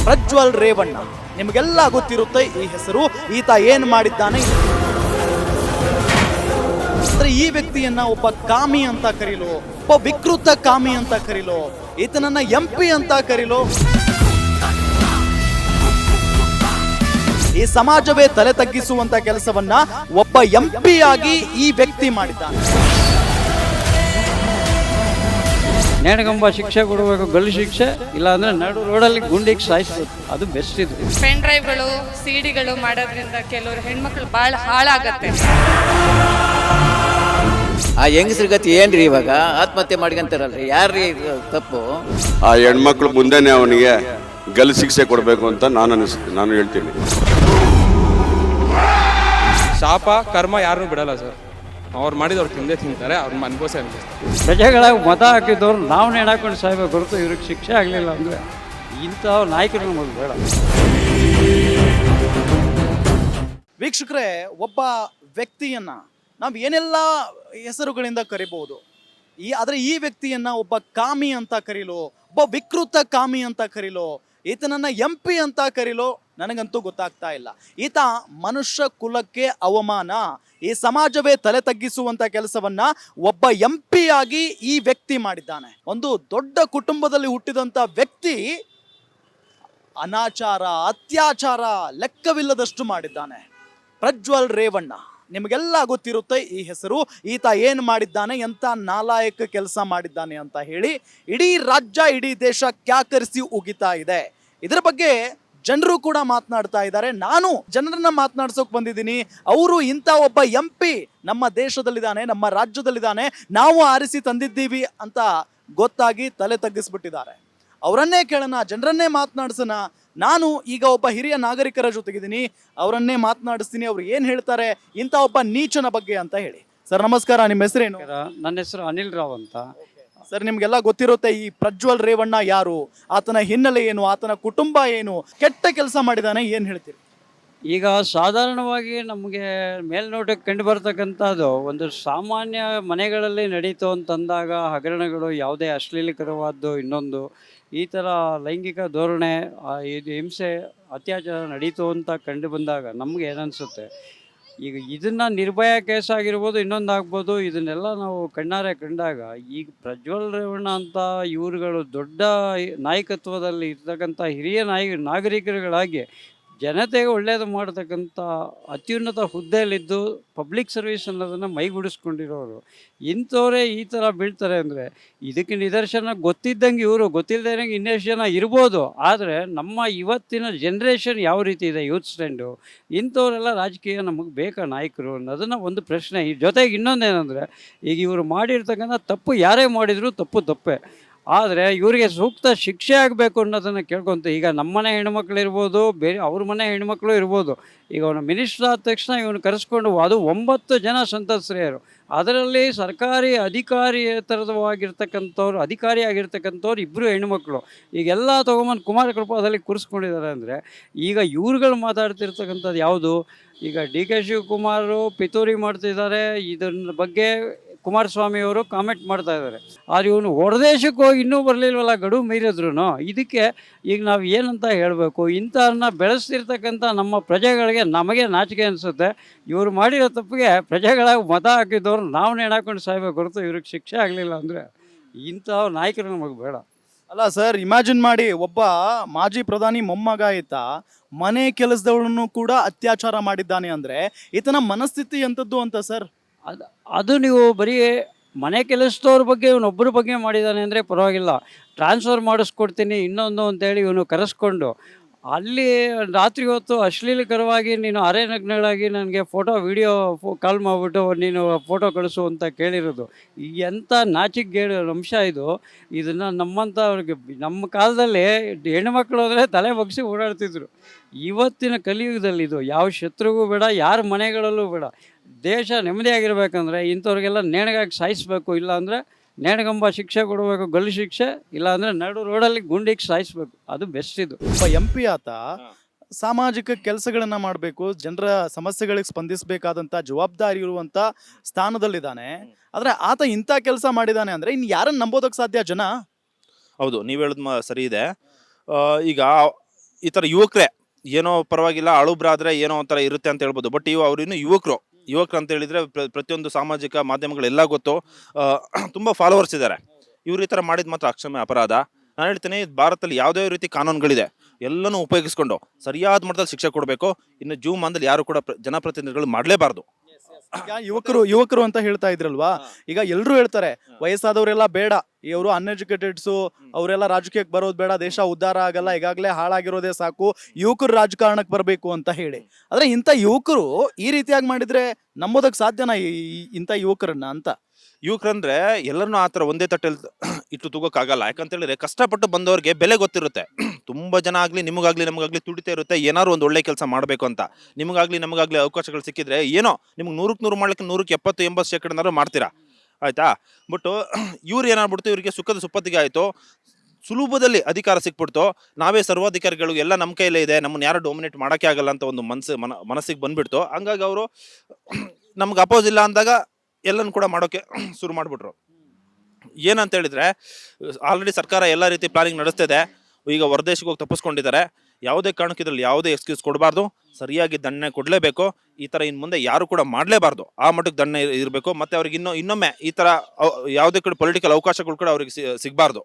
ಪ್ರಜ್ವಲ್ ರೇವಣ್ಣ. ನಿಮಗೆಲ್ಲ ಗೊತ್ತಿರುತ್ತೆ ಈ ಹೆಸರು. ಈತ ಏನ್ ಮಾಡಿದ್ದಾನೆ ಅಂದ್ರೆ ಈ ವ್ಯಕ್ತಿಯನ್ನ ಒಬ್ಬ ಕಾಮಿ ಅಂತ ಕರೀಲೋ, ಒಬ್ಬ ವಿಕೃತ ಕಾಮಿ ಅಂತ ಕರೀಲೋ, ಈತನನ್ನ MP ಅಂತ ಕರೀಲೋ, ಈ ಸಮಾಜವೇ ತಲೆ ತಗ್ಗಿಸುವಂತ ಕೆಲಸವನ್ನ ಒಬ್ಬ MP ಆಗಿ ಈ ವ್ಯಕ್ತಿ ಮಾಡಿದ್ದಾನೆ. ನೇಣಗಂಬ ಶಿಕ್ಷೆ ಕೊಡಬೇಕು, ಗಲ್ಲು ಶಿಕ್ಷೆ, ಇಲ್ಲ ಅಂದ್ರೆ ನಡು ರೋಡಲ್ಲಿ ಗುಂಡಿಗೆ ಸಾಯಿಸ್ಬೇಕು, ಅದು ಬೆಸ್ಟ್ ಇದು. ಪೆನ್ ಡ್ರೈವ್ಗಳು CD ಮಾಡೋದ್ರಿಂದ ಕೆಲವರು ಹೆಣ್ಮಕ್ಳು ಭಾಳ ಹಾಳಾಗತ್ತೆ. ಆ ಹೆಂಗಸ್ರ ಗತಿ ಏನ್ರಿ ಇವಾಗ? ಆತ್ಮಹತ್ಯೆ ಮಾಡ್ಕೊಂತಾರಲ್ರಿ, ಯಾರ್ರಿ ತಪ್ಪು? ಆ ಹೆಣ್ಮಕ್ಳು ಮುಂದೆನೆ ಅವನಿಗೆ ಗಲ್ಲು ಶಿಕ್ಷೆ ಕೊಡಬೇಕು ಅಂತ ನಾನು ಹೇಳ್ತೀನಿ. ಶಾಪ ಕರ್ಮ ಯಾರನ್ನೂ ಬಿಡಲ್ಲ ಸರ್. ಅವ್ರು ಮಾಡಿದವ್ರು ತಿಂದೇ ತಿಂತಾರೆ, ಅವ್ರನ್ನ ಅನುಭವಿಸಿ ಅನ್ಭವಿಸ್ತಾರೆ. ಪ್ರಜೆಗಳಾಗಿ ಮತ ಹಾಕಿದವ್ರು ನಾವು ನೇಣಾಕೊಂಡು ಸಾಯ್ಬೇಕು ಹೊರತು ಇವ್ರಿಗೆ ಶಿಕ್ಷೆ ಆಗಲಿಲ್ಲ ಅಂದರೆ ಇಂಥ ನಾಯಕರು ನಮಗೆ ಬೇಡ. ವೀಕ್ಷಕರೇ, ಒಬ್ಬ ವ್ಯಕ್ತಿಯನ್ನ ನಾವು ಏನೆಲ್ಲ ಹೆಸರುಗಳಿಂದ ಕರಿಬಹುದು, ಆದ್ರೆ ಈ ವ್ಯಕ್ತಿಯನ್ನ ಒಬ್ಬ ಕಾಮಿ ಅಂತ ಕರೀಲೋ, ಒಬ್ಬ ವಿಕೃತ ಕಾಮಿ ಅಂತ ಕರೀಲೋ, ಈತನನ್ನ MP ಅಂತ ಕರೀಲೋ ನನಗಂತೂ ಗೊತ್ತಾಗ್ತಾ ಇಲ್ಲ. ಈತ ಮನುಷ್ಯ ಕುಲಕ್ಕೆ ಅವಮಾನ, ಈ ಸಮಾಜವೇ ತಲೆ ತಗ್ಗಿಸುವಂತ ಕೆಲಸವನ್ನ ಒಬ್ಬ MP ಆಗಿ ಈ ವ್ಯಕ್ತಿ ಮಾಡಿದ್ದಾನೆ. ಒಂದು ದೊಡ್ಡ ಕುಟುಂಬದಲ್ಲಿ ಹುಟ್ಟಿದಂತ ವ್ಯಕ್ತಿ ಅನಾಚಾರ, ಅತ್ಯಾಚಾರ ಲೆಕ್ಕವಿಲ್ಲದಷ್ಟು ಮಾಡಿದ್ದಾನೆ. ಪ್ರಜ್ವಲ್ ರೇವಣ್ಣ. ನಿಮಗೆಲ್ಲ ಗೊತ್ತಿರುತ್ತೆ ಈ ಹೆಸರು. ಈತ ಏನು ಮಾಡಿದ್ದಾನೆ, ಎಂಥ ನಾಲಾಯಕ ಕೆಲಸ ಮಾಡಿದ್ದಾನೆ ಅಂತ ಹೇಳಿ ಇಡೀ ರಾಜ್ಯ, ಇಡೀ ದೇಶ ಕ್ಯಾಕರಿಸಿ ಉಗಿತಾ ಇದೆ. ಇದರ ಬಗ್ಗೆ ಜನರು ಕೂಡ ಮಾತನಾಡ್ತಾ ಇದ್ದಾರೆ. ನಾನು ಜನರನ್ನ ಮಾತನಾಡ್ಸೋಕೆ ಬಂದಿದ್ದೀನಿ. ಅವರು ಇಂಥ ಒಬ್ಬ MP ನಮ್ಮ ದೇಶದಲ್ಲಿದ್ದಾನೆ, ನಮ್ಮ ರಾಜ್ಯದಲ್ಲಿದ್ದಾನೆ, ನಾವು ಆರಿಸಿ ತಂದಿದ್ದೀವಿ ಅಂತ ಗೊತ್ತಾಗಿ ತಲೆ ತಗ್ಗಿಸ್ಬಿಟ್ಟಿದ್ದಾರೆ. ಅವರನ್ನೇ ಕೇಳೋಣ, ಜನರನ್ನೇ ಮಾತನಾಡ್ಸೋಣ. ನಾನು ಈಗ ಒಬ್ಬ ಹಿರಿಯ ನಾಗರಿಕರ ಜೊತೆಗಿದ್ದೀನಿ, ಅವರನ್ನೇ ಮಾತನಾಡಿಸ್ತೀನಿ. ಅವ್ರು ಏನು ಹೇಳ್ತಾರೆ ಇಂಥ ಒಬ್ಬ ನೀಚನ ಬಗ್ಗೆ ಅಂತ ಹೇಳಿ. ಸರ್ ನಮಸ್ಕಾರ, ನಿಮ್ಮ ಹೆಸರೇನು? ನನ್ನ ಹೆಸರು ಅನಿಲ್ ರಾವ್ ಅಂತ. ಸರ್, ನಿಮ್ಗೆಲ್ಲ ಗೊತ್ತಿರುತ್ತೆ ಈ ಪ್ರಜ್ವಲ್ ರೇವಣ್ಣ ಯಾರು, ಆತನ ಹಿನ್ನೆಲೆ ಏನು, ಆತನ ಕುಟುಂಬ ಏನು, ಕೆಟ್ಟ ಕೆಲಸ ಮಾಡಿದಾನೆ, ಏನು ಹೇಳ್ತೀರಿ? ಈಗ ಸಾಧಾರಣವಾಗಿ ನಮಗೆ ಮೇಲ್ನೋಟಕ್ಕೆ ಕಂಡು ಬರ್ತಕ್ಕಂಥದ್ದು ಒಂದು ಸಾಮಾನ್ಯ ಮನೆಗಳಲ್ಲಿ ನಡೀತು ಅಂತಂದಾಗ ಹಗರಣಗಳು, ಯಾವುದೇ ಅಶ್ಲೀಲಕರವಾದ್ದು, ಇನ್ನೊಂದು ಈ ಥರ ಲೈಂಗಿಕ ಧೋರಣೆ, ಇದು ಹಿಂಸೆ, ಅತ್ಯಾಚಾರ ನಡೀತು ಅಂತ ಕಂಡು ಬಂದಾಗ ನಮಗೆ ಏನನ್ಸುತ್ತೆ, ಈಗ ಇದನ್ನು ನಿರ್ಭಯ ಕೇಸ್ ಆಗಿರ್ಬೋದು, ಇನ್ನೊಂದು ಆಗ್ಬೋದು, ಇದನ್ನೆಲ್ಲ ನಾವು ಕಣ್ಣಾರೆ ಕಂಡಾಗ ಈಗ ಪ್ರಜ್ವಲ್ ರೇವಣ್ಣ ಅಂತ ಇವರುಗಳು ದೊಡ್ಡ ನಾಯಕತ್ವದಲ್ಲಿ ಇರ್ತಕ್ಕಂಥ ಹಿರಿಯ ನಾಗರಿಕರುಗಳಾಗಿ ಜನತೆಗೆ ಒಳ್ಳೆಯದು ಮಾಡ್ತಕ್ಕಂಥ ಅತ್ಯುನ್ನತ ಹುದ್ದೆಯಲ್ಲಿದ್ದು ಪಬ್ಲಿಕ್ ಸರ್ವಿಸ್ ಅನ್ನೋದನ್ನು ಮೈಗೂಡಿಸ್ಕೊಂಡಿರೋರು ಇಂಥವರೇ ಈ ಥರ ಬೀಳ್ತಾರೆ ಅಂದರೆ ಇದಕ್ಕೆ ನಿದರ್ಶನ ಗೊತ್ತಿದ್ದಂಗೆ ಇವರು, ಗೊತ್ತಿಲ್ಲದಂಗೆ ಇನ್ನೆಷ್ಟು ಜನ ಇರ್ಬೋದು. ಆದರೆ ನಮ್ಮ ಇವತ್ತಿನ ಜನ್ರೇಷನ್ ಯಾವ ರೀತಿ ಇದೆ, ಯೂತ್ ಸ್ಟ್ಯಾಂಡು, ಇಂಥವರೆಲ್ಲ ರಾಜಕೀಯ ನಮಗೆ ಬೇಕಾ ನಾಯಕರು ಅನ್ನೋದನ್ನು ಒಂದು ಪ್ರಶ್ನೆ. ಈ ಜೊತೆಗೆ ಇನ್ನೊಂದೇನೆಂದರೆ, ಈಗ ಇವರು ಮಾಡಿರ್ತಕ್ಕಂಥ ತಪ್ಪು ಯಾರೇ ಮಾಡಿದರೂ ತಪ್ಪೇ, ಆದರೆ ಇವರಿಗೆ ಸೂಕ್ತ ಶಿಕ್ಷೆ ಆಗಬೇಕು ಅನ್ನೋದನ್ನು ಕೇಳ್ಕೊಂತ ಈಗ ನಮ್ಮನೆ ಹೆಣ್ಮಕ್ಳು ಇರ್ಬೋದು, ಬೇರೆ ಅವ್ರ ಮನೆ ಹೆಣ್ಮಕ್ಳು ಇರ್ಬೋದು. ಈಗ ಅವನು ಮಿನಿಸ್ಟರ್ ಆದ ತಕ್ಷಣ ಇವನು ಕರೆಸ್ಕೊಂಡು, ಅದು 9 ಜನ ಸಂತ್ರಸ್ತೆಯರು, ಅದರಲ್ಲಿ ಸರ್ಕಾರಿ ಅಧಿಕಾರಿಯಾಗಿರ್ತಕ್ಕಂಥವ್ರು ಇಬ್ಬರು ಹೆಣ್ಮಕ್ಳು. ಈಗೆಲ್ಲ ತೊಗೊಂಬಂದು ಕುಮಾರ ಕೃಪಾದಲ್ಲಿ ಕೂರಿಸ್ಕೊಂಡಿದ್ದಾರೆ ಅಂದರೆ ಈಗ ಇವ್ರುಗಳು ಮಾತಾಡ್ತಿರ್ತಕ್ಕಂಥದ್ದು ಯಾವುದು? ಈಗ DK ಶಿವಕುಮಾರು ಪಿತೂರಿ ಮಾಡ್ತಿದ್ದಾರೆ, ಇದನ್ನ ಬಗ್ಗೆ ಕುಮಾರಸ್ವಾಮಿಯವರು ಕಾಮೆಂಟ್ ಮಾಡ್ತಾ ಇದ್ದಾರೆ. ಆದರೆ ಇವನು ಹೊರದೇಶಕ್ಕೆ ಹೋಗಿ ಇನ್ನೂ ಬರಲಿಲ್ವಲ್ಲ, ಗಡುವು ಮೀರಿದ್ರು. ಇದಕ್ಕೆ ಈಗ ನಾವು ಏನಂತ ಹೇಳಬೇಕು? ಇಂಥವ್ರನ್ನ ಬೆಳೆಸ್ತಿರ್ತಕ್ಕಂಥ ನಮ್ಮ ಪ್ರಜೆಗಳಿಗೆ ನಮಗೆ ನಾಚಿಕೆ ಅನಿಸುತ್ತೆ. ಇವರು ಮಾಡಿರೋ ತಪ್ಪಿಗೆ ಪ್ರಜೆಗಳಾಗಿ ಮತ ಹಾಕಿದವ್ರು ನಾವು ನೇಣಾಕೊಂಡು ಸಾಯ್ಬೇಕು ಹೊರತು ಇವ್ರಿಗೆ ಶಿಕ್ಷೆ ಆಗಲಿಲ್ಲ ಅಂದರೆ ಇಂಥ ನಾಯಕರು ನಮಗೆ ಬೇಡ. ಅಲ್ಲ ಸರ್, ಇಮ್ಯಾಜಿನ್ ಮಾಡಿ, ಒಬ್ಬ ಮಾಜಿ ಪ್ರಧಾನಿ ಮೊಮ್ಮಗ ಈತ ಮನೆ ಕೆಲಸದವಳನ್ನು ಕೂಡ ಅತ್ಯಾಚಾರ ಮಾಡಿದ್ದಾನೆ ಅಂದರೆ ಈತನ ಮನಸ್ಥಿತಿ ಎಂಥದ್ದು ಅಂತ ಸರ್. ಅದು ನೀವು ಬರೀ ಮನೆ ಕೆಲಸದವ್ರ ಬಗ್ಗೆ ಇವನೊಬ್ಬರ ಬಗ್ಗೆ ಮಾಡಿದ್ದಾನೆ ಅಂದರೆ ಪರವಾಗಿಲ್ಲ, ಟ್ರಾನ್ಸ್ಫರ್ ಮಾಡಿಸ್ಕೊಡ್ತೀನಿ ಇನ್ನೊಂದು ಅಂತೇಳಿ ಇವನು ಕರೆಸ್ಕೊಂಡು ಅಲ್ಲಿ ರಾತ್ರಿ ಹೊತ್ತು ಅಶ್ಲೀಲಕರವಾಗಿ ನೀನು ಅರೆನಗ್ನಳಾಗಿ ನನಗೆ ವಿಡಿಯೋ ಕಾಲ್ ಮಾಡಿಬಿಟ್ಟು ನೀನು ಫೋಟೋ ಕಳಿಸು ಅಂತ ಕೇಳಿರೋದು ಎಂಥ ನಾಚಿಕೆಗೇಡು ಅಂಶ ಇದು. ಇದನ್ನು ನಮ್ಮಂಥವ್ರಿಗೆ ನಮ್ಮ ಕಾಲದಲ್ಲಿ ಹೆಣ್ಮಕ್ಳು ಅಂದರೆ ತಲೆ ಬಗ್ಗಿಸಿ ಓಡಾಡ್ತಿದ್ರು. ಇವತ್ತಿನ ಕಲಿಯುಗದಲ್ಲಿ ಇದು ಯಾವ ಶತ್ರುಗೂ ಬೇಡ, ಯಾರ ಮನೆಗಳಲ್ಲೂ ಬೇಡ. ದೇಶ ನೆಮ್ಮದಿಯಾಗಿರ್ಬೇಕಂದ್ರೆ ಇಂಥವ್ರಿಗೆಲ್ಲ ನೇಣಿಗಾಗಿ ಸಾಯಿಸಬೇಕು, ಇಲ್ಲಾಂದರೆ ನೇಣಗಂಬ ಶಿಕ್ಷೆ ಕೊಡಬೇಕು, ಗಲ್ಲು ಶಿಕ್ಷೆ, ಇಲ್ಲಾಂದರೆ ನಡು ರೋಡಲ್ಲಿ ಗುಂಡಿಗೆ ಸಾಯಿಸಬೇಕು, ಅದು ಬೆಸ್ಟ್ ಇದು. ಒಬ್ಬ MP ಆತ ಸಾಮಾಜಿಕ ಕೆಲಸಗಳನ್ನ ಮಾಡಬೇಕು, ಜನರ ಸಮಸ್ಯೆಗಳಿಗೆ ಸ್ಪಂದಿಸಬೇಕಾದಂಥ ಜವಾಬ್ದಾರಿ ಇರುವಂಥ ಸ್ಥಾನದಲ್ಲಿದ್ದಾನೆ. ಆದರೆ ಆತ ಇಂಥ ಕೆಲಸ ಮಾಡಿದ್ದಾನೆ ಅಂದರೆ ಇನ್ನು ಯಾರನ್ನು ನಂಬೋದಕ್ಕೆ ಸಾಧ್ಯ ಜನ? ಹೌದು, ನೀವು ಹೇಳೋದು ಸರಿ ಇದೆ. ಈಗ ಈ ಥರ ಯುವಕರೇ ಏನೋ ಪರವಾಗಿಲ್ಲ ಅಳುಬ್ರಾದ್ರೆ ಏನೋ ಒಂಥರ ಇರುತ್ತೆ ಅಂತ ಹೇಳ್ಬೋದು. ಬಟ್ ಅವ್ರು ಇನ್ನೂ ಯುವಕರು ಅಂತ ಹೇಳಿದ್ರೆ ಪ್ರತಿಯೊಂದು ಸಾಮಾಜಿಕ ಮಾಧ್ಯಮಗಳೆಲ್ಲ ಗೊತ್ತು, ತುಂಬ ಫಾಲೋವರ್ಸ್ ಇದ್ದಾರೆ. ಇವ್ರು ಈ ಥರ ಮಾಡಿದ ಮಾತ್ರ ಅಕ್ಷಮ್ಯ ಅಪರಾಧ. ನಾನು ಹೇಳ್ತೀನಿ, ಭಾರತದಲ್ಲಿ ಯಾವುದೇ ರೀತಿ ಕಾನೂನುಗಳಿದೆ ಎಲ್ಲನೂ ಉಪಯೋಗಿಸ್ಕೊಂಡು ಸರಿಯಾದ ಮಟ್ಟದಲ್ಲಿ ಶಿಕ್ಷೆ ಕೊಡಬೇಕು. ಇನ್ನು ಜೀವಮಾನದಲ್ಲಿ ಯಾರು ಕೂಡ ಜನಪ್ರತಿನಿಧಿಗಳು ಮಾಡಲೇಬಾರ್ದು. ಈಗ ಯುವಕರು ಅಂತ ಹೇಳ್ತಾ ಇದ್ರಲ್ವಾ, ಈಗ ಎಲ್ರು ಹೇಳ್ತಾರೆ ವಯಸ್ಸಾದವರೆಲ್ಲ ಬೇಡ, ಇವರು ಅನ್ಎಜುಕೇಟೆಡ್ಸು, ಅವರೆಲ್ಲ ರಾಜಕೀಯಕ್ಕೆ ಬರೋದು ಬೇಡ, ದೇಶ ಉದ್ಧಾರ ಆಗಲ್ಲ, ಈಗಾಗಲೇ ಹಾಳಾಗಿರೋದೇ ಸಾಕು, ಯುವಕರು ರಾಜಕಾರಣಕ್ಕೆ ಬರಬೇಕು ಅಂತ ಹೇಳಿ. ಆದ್ರೆ ಇಂಥ ಯುವಕರು ಈ ರೀತಿಯಾಗಿ ಮಾಡಿದ್ರೆ ನಂಬೋದಕ್ಕೆ ಸಾಧ್ಯನಾ ಇಂಥ ಯುವಕರನ್ನ ಅಂತ? ಯುವಕರಂದ್ರೆ ಎಲ್ಲರನ್ನೂ ಆ ಥರ ಒಂದೇ ತಟ್ಟೆಲ್ ಇಟ್ಟು ತಗೋಕ್ಕಾಗಲ್ಲ. ಯಾಕಂತೇಳಿದ್ರೆ ಕಷ್ಟಪಟ್ಟು ಬಂದವ್ರಿಗೆ ಬೆಲೆ ಗೊತ್ತಿರುತ್ತೆ. ತುಂಬ ಜನ ಆಗಲಿ ನಮಗಾಗ್ಲಿ ತುಡಿತಾ ಇರುತ್ತೆ ಏನಾದ್ರು ಒಂದು ಒಳ್ಳೆ ಕೆಲಸ ಮಾಡಬೇಕು ಅಂತ. ನಮಗಾಗ್ಲಿ ಅವಕಾಶಗಳು ಸಿಕ್ಕಿದ್ರೆ ಏನೋ ನಿಮ್ಗೆ 100ಕ್ಕೆ 100 ಮಾಡ್ಲಿಕ್ಕೆ 100ಕ್ಕೆ 70-80% ಮಾಡ್ತೀರಾ, ಆಯ್ತಾ. ಬಟ್ ಇವ್ರು ಏನಾಗ್ಬಿಡ್ತು, ಇವ್ರಿಗೆ ಸುಖದ ಸುಪ್ಪತ್ತಿಗೆ ಆಯಿತು, ಸುಲಭದಲ್ಲಿ ಅಧಿಕಾರ ಸಿಕ್ಬಿಡ್ತು, ನಾವೇ ಸರ್ವಾಧಿಕಾರಿಗಳು, ಎಲ್ಲ ನಮ್ಮ ಕೈಲೇ ಇದೆ, ನಮ್ಮನ್ನ ಯಾರು ಡೊಮಿನೇಟ್ ಮಾಡೋಕ್ಕೆ ಆಗಲ್ಲ ಅಂತ ಒಂದು ಮನಸ್ಸಿಗೆ ಬಂದ್ಬಿಡ್ತು. ಹಂಗಾಗಿ ಅವರು ನಮ್ಗೆ ಅಪೋಸ್ ಇಲ್ಲ ಅಂದಾಗ ಎಲ್ಲನೂ ಕೂಡ ಮಾಡೋಕ್ಕೆ ಶುರು ಮಾಡಿಬಿಟ್ರು. ಏನಂತ ಹೇಳಿದ್ರೆ, ಆಲ್ರೆಡಿ ಸರ್ಕಾರ ಎಲ್ಲ ರೀತಿ ಪ್ಲಾನಿಂಗ್ ನಡೆಸ್ತಿದೆ. ಈಗ ಹೊರದೇಶಕ್ಕೆ ಹೋಗಿ ತಪ್ಪಿಸ್ಕೊಂಡಿದ್ದಾರೆ. ಯಾವುದೇ ಕಾರಣಕ್ಕೆ ಇದರಲ್ಲಿ ಯಾವುದೇ ಎಕ್ಸ್ಕ್ಯೂಸ್ ಕೊಡಬಾರ್ದು, ಸರಿಯಾಗಿ ದಂಡನೆ ಕೊಡಲೇಬೇಕು. ಈ ಥರ ಇನ್ನು ಮುಂದೆ ಯಾರು ಕೂಡ ಮಾಡಲೇಬಾರ್ದು, ಆ ಮಟ್ಟಕ್ಕೆ ದಂಡನೆ ಇರಬೇಕು. ಮತ್ತು ಅವ್ರಿಗೆ ಇನ್ನೊಮ್ಮೆ ಈ ಥರ ಯಾವುದೇ ಕಡೆ ಪೊಲಿಟಿಕಲ್ ಅವಕಾಶಗಳು ಕೂಡ ಅವ್ರಿಗೆ ಸಿಗಬಾರ್ದು,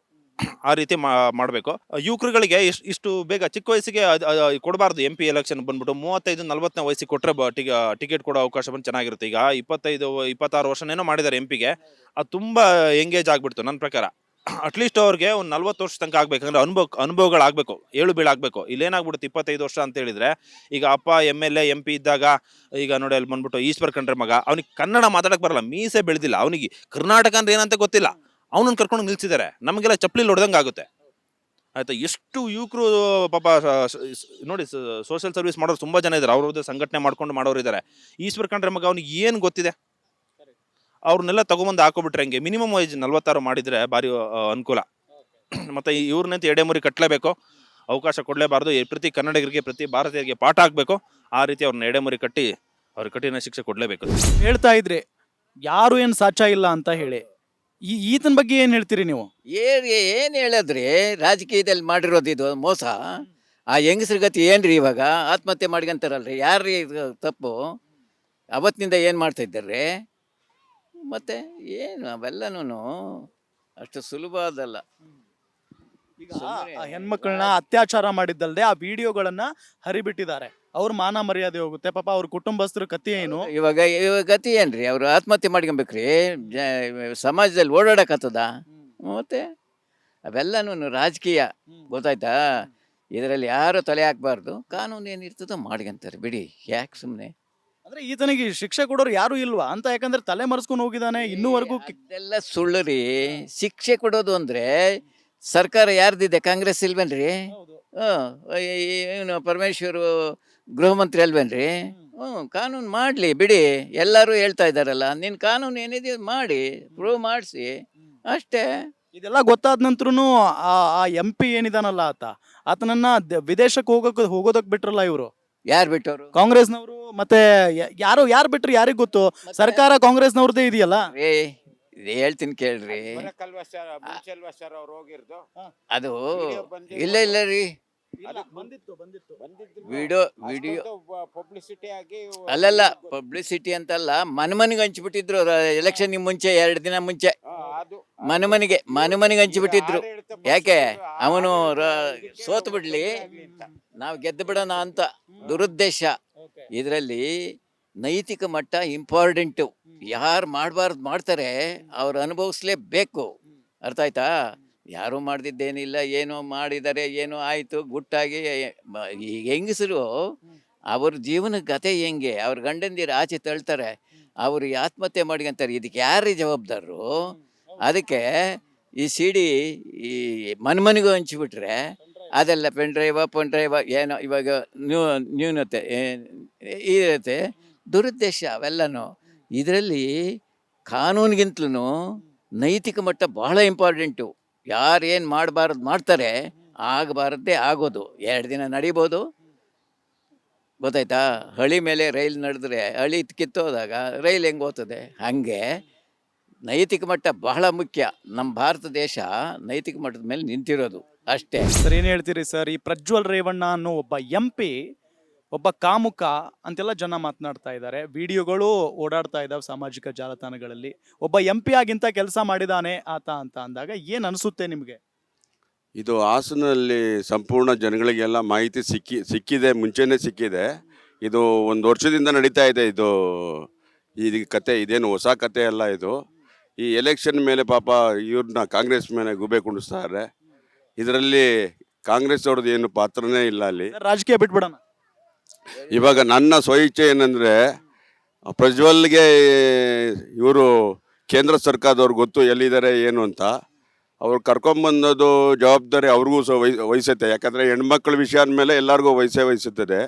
ಆ ರೀತಿ ಮಾಡಬೇಕು. ಯುವಕರುಗಳಿಗೆ ಇಷ್ಟು ಬೇಗ ಚಿಕ್ಕ ವಯಸ್ಸಿಗೆ ಕೊಡಬಾರ್ದು. MP ಎಲೆಕ್ಷನ್ ಬಂದ್ಬಿಟ್ಟು 35-40ನೇ ವಯಸ್ಸಿಗೆ ಕೊಟ್ಟರೆ ಟಿಕೆಟ್ ಕೊಡೋ ಅವಕಾಶ ಬಂದು ಚೆನ್ನಾಗಿರುತ್ತೆ. ಈಗ 25-26 ವರ್ಷನೇನೋ ಮಾಡಿದ್ದಾರೆ MP ಗೆ, ಅದು ತುಂಬ ಎಂಗೇಜ್ ಆಗಿಬಿಡ್ತು ನನ್ನ ಪ್ರಕಾರ. ಅಟ್ಲೀಸ್ಟ್ ಅವ್ರಿಗೆ ಒಂದು 40 ವರ್ಷ ತನಕ ಆಗ್ಬೇಕಂದ್ರೆ ಅನುಭವಗಳಾಗಬೇಕು, ಏಳು ಬೀಳಾಗಬೇಕು. ಇಲ್ಲೇನಾಗ್ಬಿಡುತ್ತೆ 25 ವರ್ಷ ಅಂತ ಹೇಳಿದ್ರೆ, ಈಗ ಅಪ್ಪ MLA MP ಇದ್ದಾಗ, ಈಗ ನೋಡಿ ಅಲ್ಲಿ ಬಂದ್ಬಿಟ್ಟು ಈಶ್ವರ್ ಖಂಡ್ರೆ ಮಗ, ಅವನಿಗೆ ಕನ್ನಡ ಮಾತಾಡಕ್ಕೆ ಬರಲ್ಲ, ಮೀಸೆ ಬೆಳೆದಿಲ್ಲ, ಅವನಿಗೆ ಕರ್ನಾಟಕ ಅಂದ್ರೆ ಏನಂತ ಗೊತ್ತಿಲ್ಲ, ಅವನನ್ನು ಕರ್ಕೊಂಡು ನಿಲ್ಸಿದ್ದಾರೆ. ನಮಗೆಲ್ಲ ಚಪ್ಪಲಿ ಹೊಡೆದಂಗೆ ಆಗುತ್ತೆ, ಆಯ್ತಾ. ಎಷ್ಟು ಯುವಕರು ಪಾಪ ನೋಡಿ ಸೋಷಿಯಲ್ ಸರ್ವಿಸ್ ಮಾಡೋರು ತುಂಬ ಜನ ಇದ್ದಾರೆ, ಅವ್ರದ್ದು ಸಂಘಟನೆ ಮಾಡ್ಕೊಂಡು ಮಾಡೋರು ಇದ್ದಾರೆ. ಈಶ್ವರ್ ಖಂಡ್ರೆ ಮಗ ಅವನಿಗೆ ಏನು ಗೊತ್ತಿದೆ? ಅವ್ರನ್ನೆಲ್ಲ ತಗೊಂಬಂದು ಹಾಕೋಬಿಟ್ರೆ ಹಂಗೆ. ಮಿನಿಮಮ್ ವಯಸ್ 46 ಮಾಡಿದರೆ ಭಾರಿ ಅನುಕೂಲ. ಮತ್ತು ಇವ್ರನ್ನಂತ ಎಡೆಮುರಿ ಕಟ್ಟಲೇಬೇಕು, ಅವಕಾಶ ಕೊಡಲೇಬಾರ್ದು. ಪ್ರತಿ ಕನ್ನಡಿಗರಿಗೆ, ಪ್ರತಿ ಭಾರತೀಯರಿಗೆ ಪಾಠ ಆಗಬೇಕು. ಆ ರೀತಿ ಅವ್ರನ್ನ ಎಡೆಮುರಿ ಕಟ್ಟಿ ಅವ್ರಿಗೆ ಕಠಿಣ ಶಿಕ್ಷೆ ಕೊಡಲೇಬೇಕು. ಹೇಳ್ತಾ ಇದ್ರಿ ಯಾರು ಏನು ಸಾಚ ಇಲ್ಲ ಅಂತ ಹೇಳಿ, ಈತನ ಬಗ್ಗೆ ಏನು ಹೇಳ್ತೀರಿ ನೀವು? ಏನು ಹೇಳಿದ್ರಿ, ರಾಜಕೀಯದಲ್ಲಿ ಮಾಡಿರೋದು ಇದು ಮೋಸ. ಆ ಹೆಂಗಸ್ರ ಗತಿ ಏನ್ರಿ ಇವಾಗ? ಆತ್ಮಹತ್ಯೆ ಮಾಡ್ಕೊಂತಾರಲ್ರಿ, ಯಾರ್ರೀ ಇದು ತಪ್ಪು? ಅವತ್ತಿನಿಂದ ಏನು ಮಾಡ್ತಾ ಇದ್ದಾರ್ರಿ? ಮತ್ತೆ ಏನು ಅವೆಲ್ಲನೂ ಅಷ್ಟು ಸುಲಭ ಅದಲ್ಲ. ಈಗ ಆ ಹೆಣ್ಮಕ್ಳನ್ನ ಅತ್ಯಾಚಾರ ಮಾಡಿದ್ದಲ್ದೆ ಆ ವಿಡಿಯೋಗಳನ್ನ ಹರಿಬಿಟ್ಟಿದ್ದಾರೆ. ಅವ್ರ ಮಾನ ಮರ್ಯಾದೆ ಹೋಗುತ್ತೆ, ಪಾಪ ಅವ್ರ ಕುಟುಂಬಸ್ಥರ ಕಥೆ ಏನು? ಇವಾಗ ಗತಿ ಏನ್ರಿ? ಅವ್ರು ಆತ್ಮಹತ್ಯೆ ಮಾಡ್ಕೊಬೇಕ್ರಿ? ಸಮಾಜದಲ್ಲಿ ಓಡಾಡಕತ್ತದ? ಮತ್ತೆ ಅವೆಲ್ಲನೂ ರಾಜಕೀಯ, ಗೊತ್ತಾಯ್ತಾ? ಇದರಲ್ಲಿ ಯಾರು ತಲೆ ಹಾಕ್ಬಾರ್ದು. ಕಾನೂನು ಏನಿರ್ತದೋ ಮಾಡ್ಕೊಂತಾರೆ ಬಿಡಿ, ಯಾಕೆ ಸುಮ್ಮನೆ? ಅಂದ್ರೆ ಈತನಿಗೆ ಶಿಕ್ಷೆ ಕೊಡೋರು ಯಾರು ಇಲ್ವಾ ಅಂತ? ಯಾಕಂದ್ರೆ ತಲೆ ಮರೆಸ್ಕೊಂಡು ಹೋಗಿದ್ದಾನೆ ಇನ್ನೂವರೆಗೂ. ಅದೆಲ್ಲ ಸುಳ್ಳು ರೀ. ಶಿಕ್ಷೆ ಕೊಡೋದು ಅಂದ್ರೆ ಸರ್ಕಾರ ಯಾರ್ದಿದೆ? ಕಾಂಗ್ರೆಸ್ ಇಲ್ವೇನ್ರಿ? ಇವನು ಪರಮೇಶ್ವರ್ ಗೃಹ ಮಂತ್ರಿ ಅಲ್ವೇನ್ರಿ? ಕಾನೂನು ಮಾಡಲಿ ಬಿಡಿ. ಎಲ್ಲರೂ ಹೇಳ್ತಾ ಇದ್ದಾರಲ್ಲ, ನಿನ್ನ ಕಾನೂನು ಏನಿದೆ ಮಾಡಿ, ಪ್ರೂವ್ ಮಾಡಿಸಿ ಅಷ್ಟೇ. ಇದೆಲ್ಲ ಗೊತ್ತಾದ ನಂತರೂ ಆ MP ಏನಿದಾನಲ್ಲ ಆತನನ್ನ ವಿದೇಶಕ್ಕೆ ಹೋಗೋದಕ್ಕೆ ಬಿಟ್ರಲ್ಲ ಇವರು. ಯಾರು ಬಿಟ್ಟವರು? ಕಾಂಗ್ರೆಸ್ನವರು. ಮತ್ತೆ ಯಾರು ಬಿಟ್ರು ಯಾರಿಗ್ ಗೊತ್ತು? ಸರ್ಕಾರ ಕಾಂಗ್ರೆಸ್ನವ್ರದೇ ಇದೆಯಲ್ಲ. ಹೇಳ್ತೀನಿ ಕೇಳ್ರಿ, ಅದು ಇಲ್ಲ ರೀ, ವಿಡಿಯೋ ಅಲ್ಲಲ್ಲ, ಪಬ್ಲಿಸಿಟಿ ಅಂತಲ್ಲ, ಮನೆಗೆ ಹಂಚ್ಬಿಟ್ಟಿದ್ರು. ಎಲೆಕ್ಷನ್ ಮುಂಚೆ 2 ದಿನ ಮುಂಚೆ ಮನೆಗೆ ಹಂಚ್ಬಿಟ್ಟಿದ್ರು. ಯಾಕೆ? ಅವನು ಸೋತ್ ಬಿಡ್ಲಿ, ನಾವು ಗೆದ್ದು ಬಿಡೋಣ ಅಂತ ದುರುದ್ದೇಶ. ಇದರಲ್ಲಿ ನೈತಿಕ ಮಟ್ಟ ಇಂಪಾರ್ಟೆಂಟು. ಯಾರು ಮಾಡಬಾರ್ದು ಮಾಡ್ತಾರೆ, ಅವ್ರು ಅನುಭವಿಸ್ಲೇಬೇಕು. ಅರ್ಥ ಆಯ್ತಾ? ಯಾರೂ ಮಾಡ್ದಿದ್ದೇನಿಲ್ಲ, ಏನೋ ಮಾಡಿದ್ದಾರೆ, ಏನೋ ಆಯಿತು ಗುಟ್ಟಾಗಿ. ಈ ಹೆಂಗಸರು ಅವ್ರ ಜೀವನ ಕತೆ ಹೆಂಗೆ, ಅವ್ರ ಗಂಡಂದಿರು ಆಚೆ ತಳ್ತಾರೆ, ಅವರು ಆತ್ಮಹತ್ಯೆ ಮಾಡ್ಕೊಂತಾರೆ. ಇದಕ್ಕೆ ಯಾರೇ ಜವಾಬ್ದಾರರು? ಅದಕ್ಕೆ ಈ CD ಈ ಮನೆಗೂ ಹಂಚಿಬಿಟ್ರೆ ಅದೆಲ್ಲ ಪೆನ್ ಡ್ರೈವ ಏನೋ ಇವಾಗ ನ್ಯೂನತೆ ಇರುತ್ತೆ, ದುರುದ್ದೇಶ ಅವೆಲ್ಲನೂ. ಇದರಲ್ಲಿ ಕಾನೂನಿಗಿಂತಲೂ ನೈತಿಕ ಮಟ್ಟ ಬಹಳ ಇಂಪಾರ್ಟೆಂಟು. ಯಾರು ಏನು ಮಾಡಬಾರ್ದು ಮಾಡ್ತಾರೆ, ಆಗಬಾರದ್ದೇ ಆಗೋದು. 2 ದಿನ ನಡಿಬೋದು, ಗೊತ್ತಾಯ್ತಾ? ಹಳಿ ಮೇಲೆ ರೈಲ್ ನಡೆದ್ರೆ ಹಳಿ ಕಿತ್ತೋದಾಗ ರೈಲ್ ಹೆಂಗೆ ಹೋಗ್ತದೆ, ಹಾಗೆ ನೈತಿಕ ಮಟ್ಟ ಬಹಳ ಮುಖ್ಯ. ನಮ್ಮ ಭಾರತ ದೇಶ ನೈತಿಕ ಮಟ್ಟದ ಮೇಲೆ ನಿಂತಿರೋದು ಅಷ್ಟೇ. ಸರ್ ಏನು ಹೇಳ್ತೀರಿ ಸರ್, ಈ ಪ್ರಜ್ವಲ್ ರೇವಣ್ಣ ಅನ್ನೋ ಒಬ್ಬ MP ಒಬ್ಬ ಕಾಮುಕ ಅಂತೆಲ್ಲ ಜನ ಮಾತನಾಡ್ತಾ ಇದ್ದಾರೆ, ವಿಡಿಯೋಗಳು ಓಡಾಡ್ತಾ ಇದ್ದಾವೆ ಸಾಮಾಜಿಕ ಜಾಲತಾಣಗಳಲ್ಲಿ. ಒಬ್ಬ MP ಆಗಿಂತ ಕೆಲಸ ಮಾಡಿದಾನೆ ಆತ ಅಂತ ಅಂದಾಗ ಏನ್ ಅನಿಸುತ್ತೆ ನಿಮಗೆ? ಇದು ಹಾಸನಲ್ಲಿ ಸಂಪೂರ್ಣ ಜನಗಳಿಗೆಲ್ಲ ಮಾಹಿತಿ ಸಿಕ್ಕಿದೆ, ಮುಂಚೆನೇ ಸಿಕ್ಕಿದೆ. ಇದು ಒಂದು ವರ್ಷದಿಂದ ನಡೀತಾ ಇದೆ. ಇದು ಕತೆ ಇದೇನು ಹೊಸ ಕತೆ ಅಲ್ಲ. ಇದು ಈ ಎಲೆಕ್ಷನ್ ಮೇಲೆ ಪಾಪ ಇವ್ರನ್ನ ಕಾಂಗ್ರೆಸ್ ಮೇಲೆ ಗುಬೆ ಕುಣಿಸ್ತಾರೆ. ಇದರಲ್ಲಿ ಕಾಂಗ್ರೆಸ್ ಅವ್ರದ್ದು ಏನು ಪಾತ್ರನೇ ಇಲ್ಲ ಅಲ್ಲಿ. ಸರ್, ರಾಜಕೀಯ ಬಿಟ್ಬಿಡೋಣ. ಇವಾಗ ನನ್ನ ಸ್ವಇಚ್ಛೆ ಏನಂದರೆ, ಪ್ರಜ್ವಲ್ಗೆ ಇವರು ಕೇಂದ್ರ ಸರ್ಕಾರದವ್ರು ಗೊತ್ತು ಎಲ್ಲಿದ್ದಾರೆ ಏನು ಅಂತ. ಅವ್ರು ಕರ್ಕೊಂಬಂದದು ಜವಾಬ್ದಾರಿ ಅವ್ರಿಗೂ ಸಹ ವಹಿಸುತ್ತೆ. ಯಾಕಂದರೆ ಹೆಣ್ಮಕ್ಳ ವಿಷಯ ಅಂದಮೇಲೆ ಎಲ್ಲರಿಗೂ ವಹಿಸುತ್ತದೆ.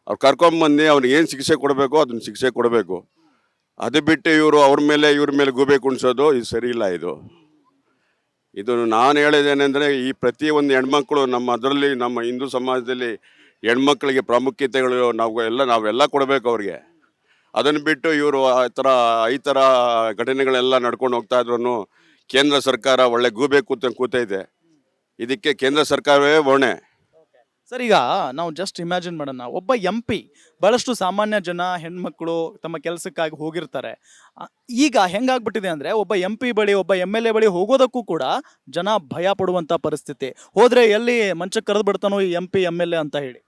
ಅವ್ರು ಕರ್ಕೊಂಬಂದು ಅವ್ನಿಗೆ ಏನು ಶಿಕ್ಷೆ ಕೊಡಬೇಕು ಅದನ್ನ ಶಿಕ್ಷೆ ಕೊಡಬೇಕು. ಅದು ಬಿಟ್ಟು ಇವ್ರ ಮೇಲೆ ಗೂಬೆ ಕುಣಿಸೋದು ಇದು ಸರಿ ಇಲ್ಲ. ಇದು ನಾನು ಹೇಳೋದೇನೆಂದರೆ, ಈ ಪ್ರತಿಯೊಂದು ಹೆಣ್ಮಕ್ಳು ಅದರಲ್ಲಿ ನಮ್ಮ ಹಿಂದೂ ಸಮಾಜದಲ್ಲಿ ಹೆಣ್ಮಕ್ಳಿಗೆ ಪ್ರಾಮುಖ್ಯತೆಗಳು ನಾವೆಲ್ಲ ಕೊಡಬೇಕು ಅವ್ರಿಗೆ. ಅದನ್ನು ಬಿಟ್ಟು ಇವರು ಈ ಥರ ಘಟನೆಗಳೆಲ್ಲ ನಡ್ಕೊಂಡು ಹೋಗ್ತಾ ಇದ್ರು. ಕೇಂದ್ರ ಸರ್ಕಾರ ಒಳ್ಳೆ ಗೂಬೆ ಕೂತೈತೆ. ಇದಕ್ಕೆ ಕೇಂದ್ರ ಸರ್ಕಾರವೇ ಹೊಣೆ. ಸರ್, ಈಗ ನಾವು ಜಸ್ಟ್ ಇಮ್ಯಾಜಿನ್ ಮಾಡೋಣ, ಒಬ್ಬ MP ಬಹಳಷ್ಟು ಸಾಮಾನ್ಯ ಜನ ಹೆಣ್ಮಕ್ಳು ತಮ್ಮ ಕೆಲಸಕ್ಕಾಗಿ ಹೋಗಿರ್ತಾರೆ. ಈಗ ಹೆಂಗಾಗ್ಬಿಟ್ಟಿದೆ ಅಂದ್ರೆ, ಒಬ್ಬ MP ಬಳಿ, ಒಬ್ಬ MLA ಬಳಿ ಹೋಗೋದಕ್ಕೂ ಕೂಡ ಜನ ಭಯ ಪಡುವಂತ ಪರಿಸ್ಥಿತಿ. ಹೋದ್ರೆ ಎಲ್ಲಿ ಮಂಚಕ್ಕೆ ಕರೆದು ಬಿಡ್ತಾನೋ ಈ MP MLA ಅಂತ ಹೇಳಿ.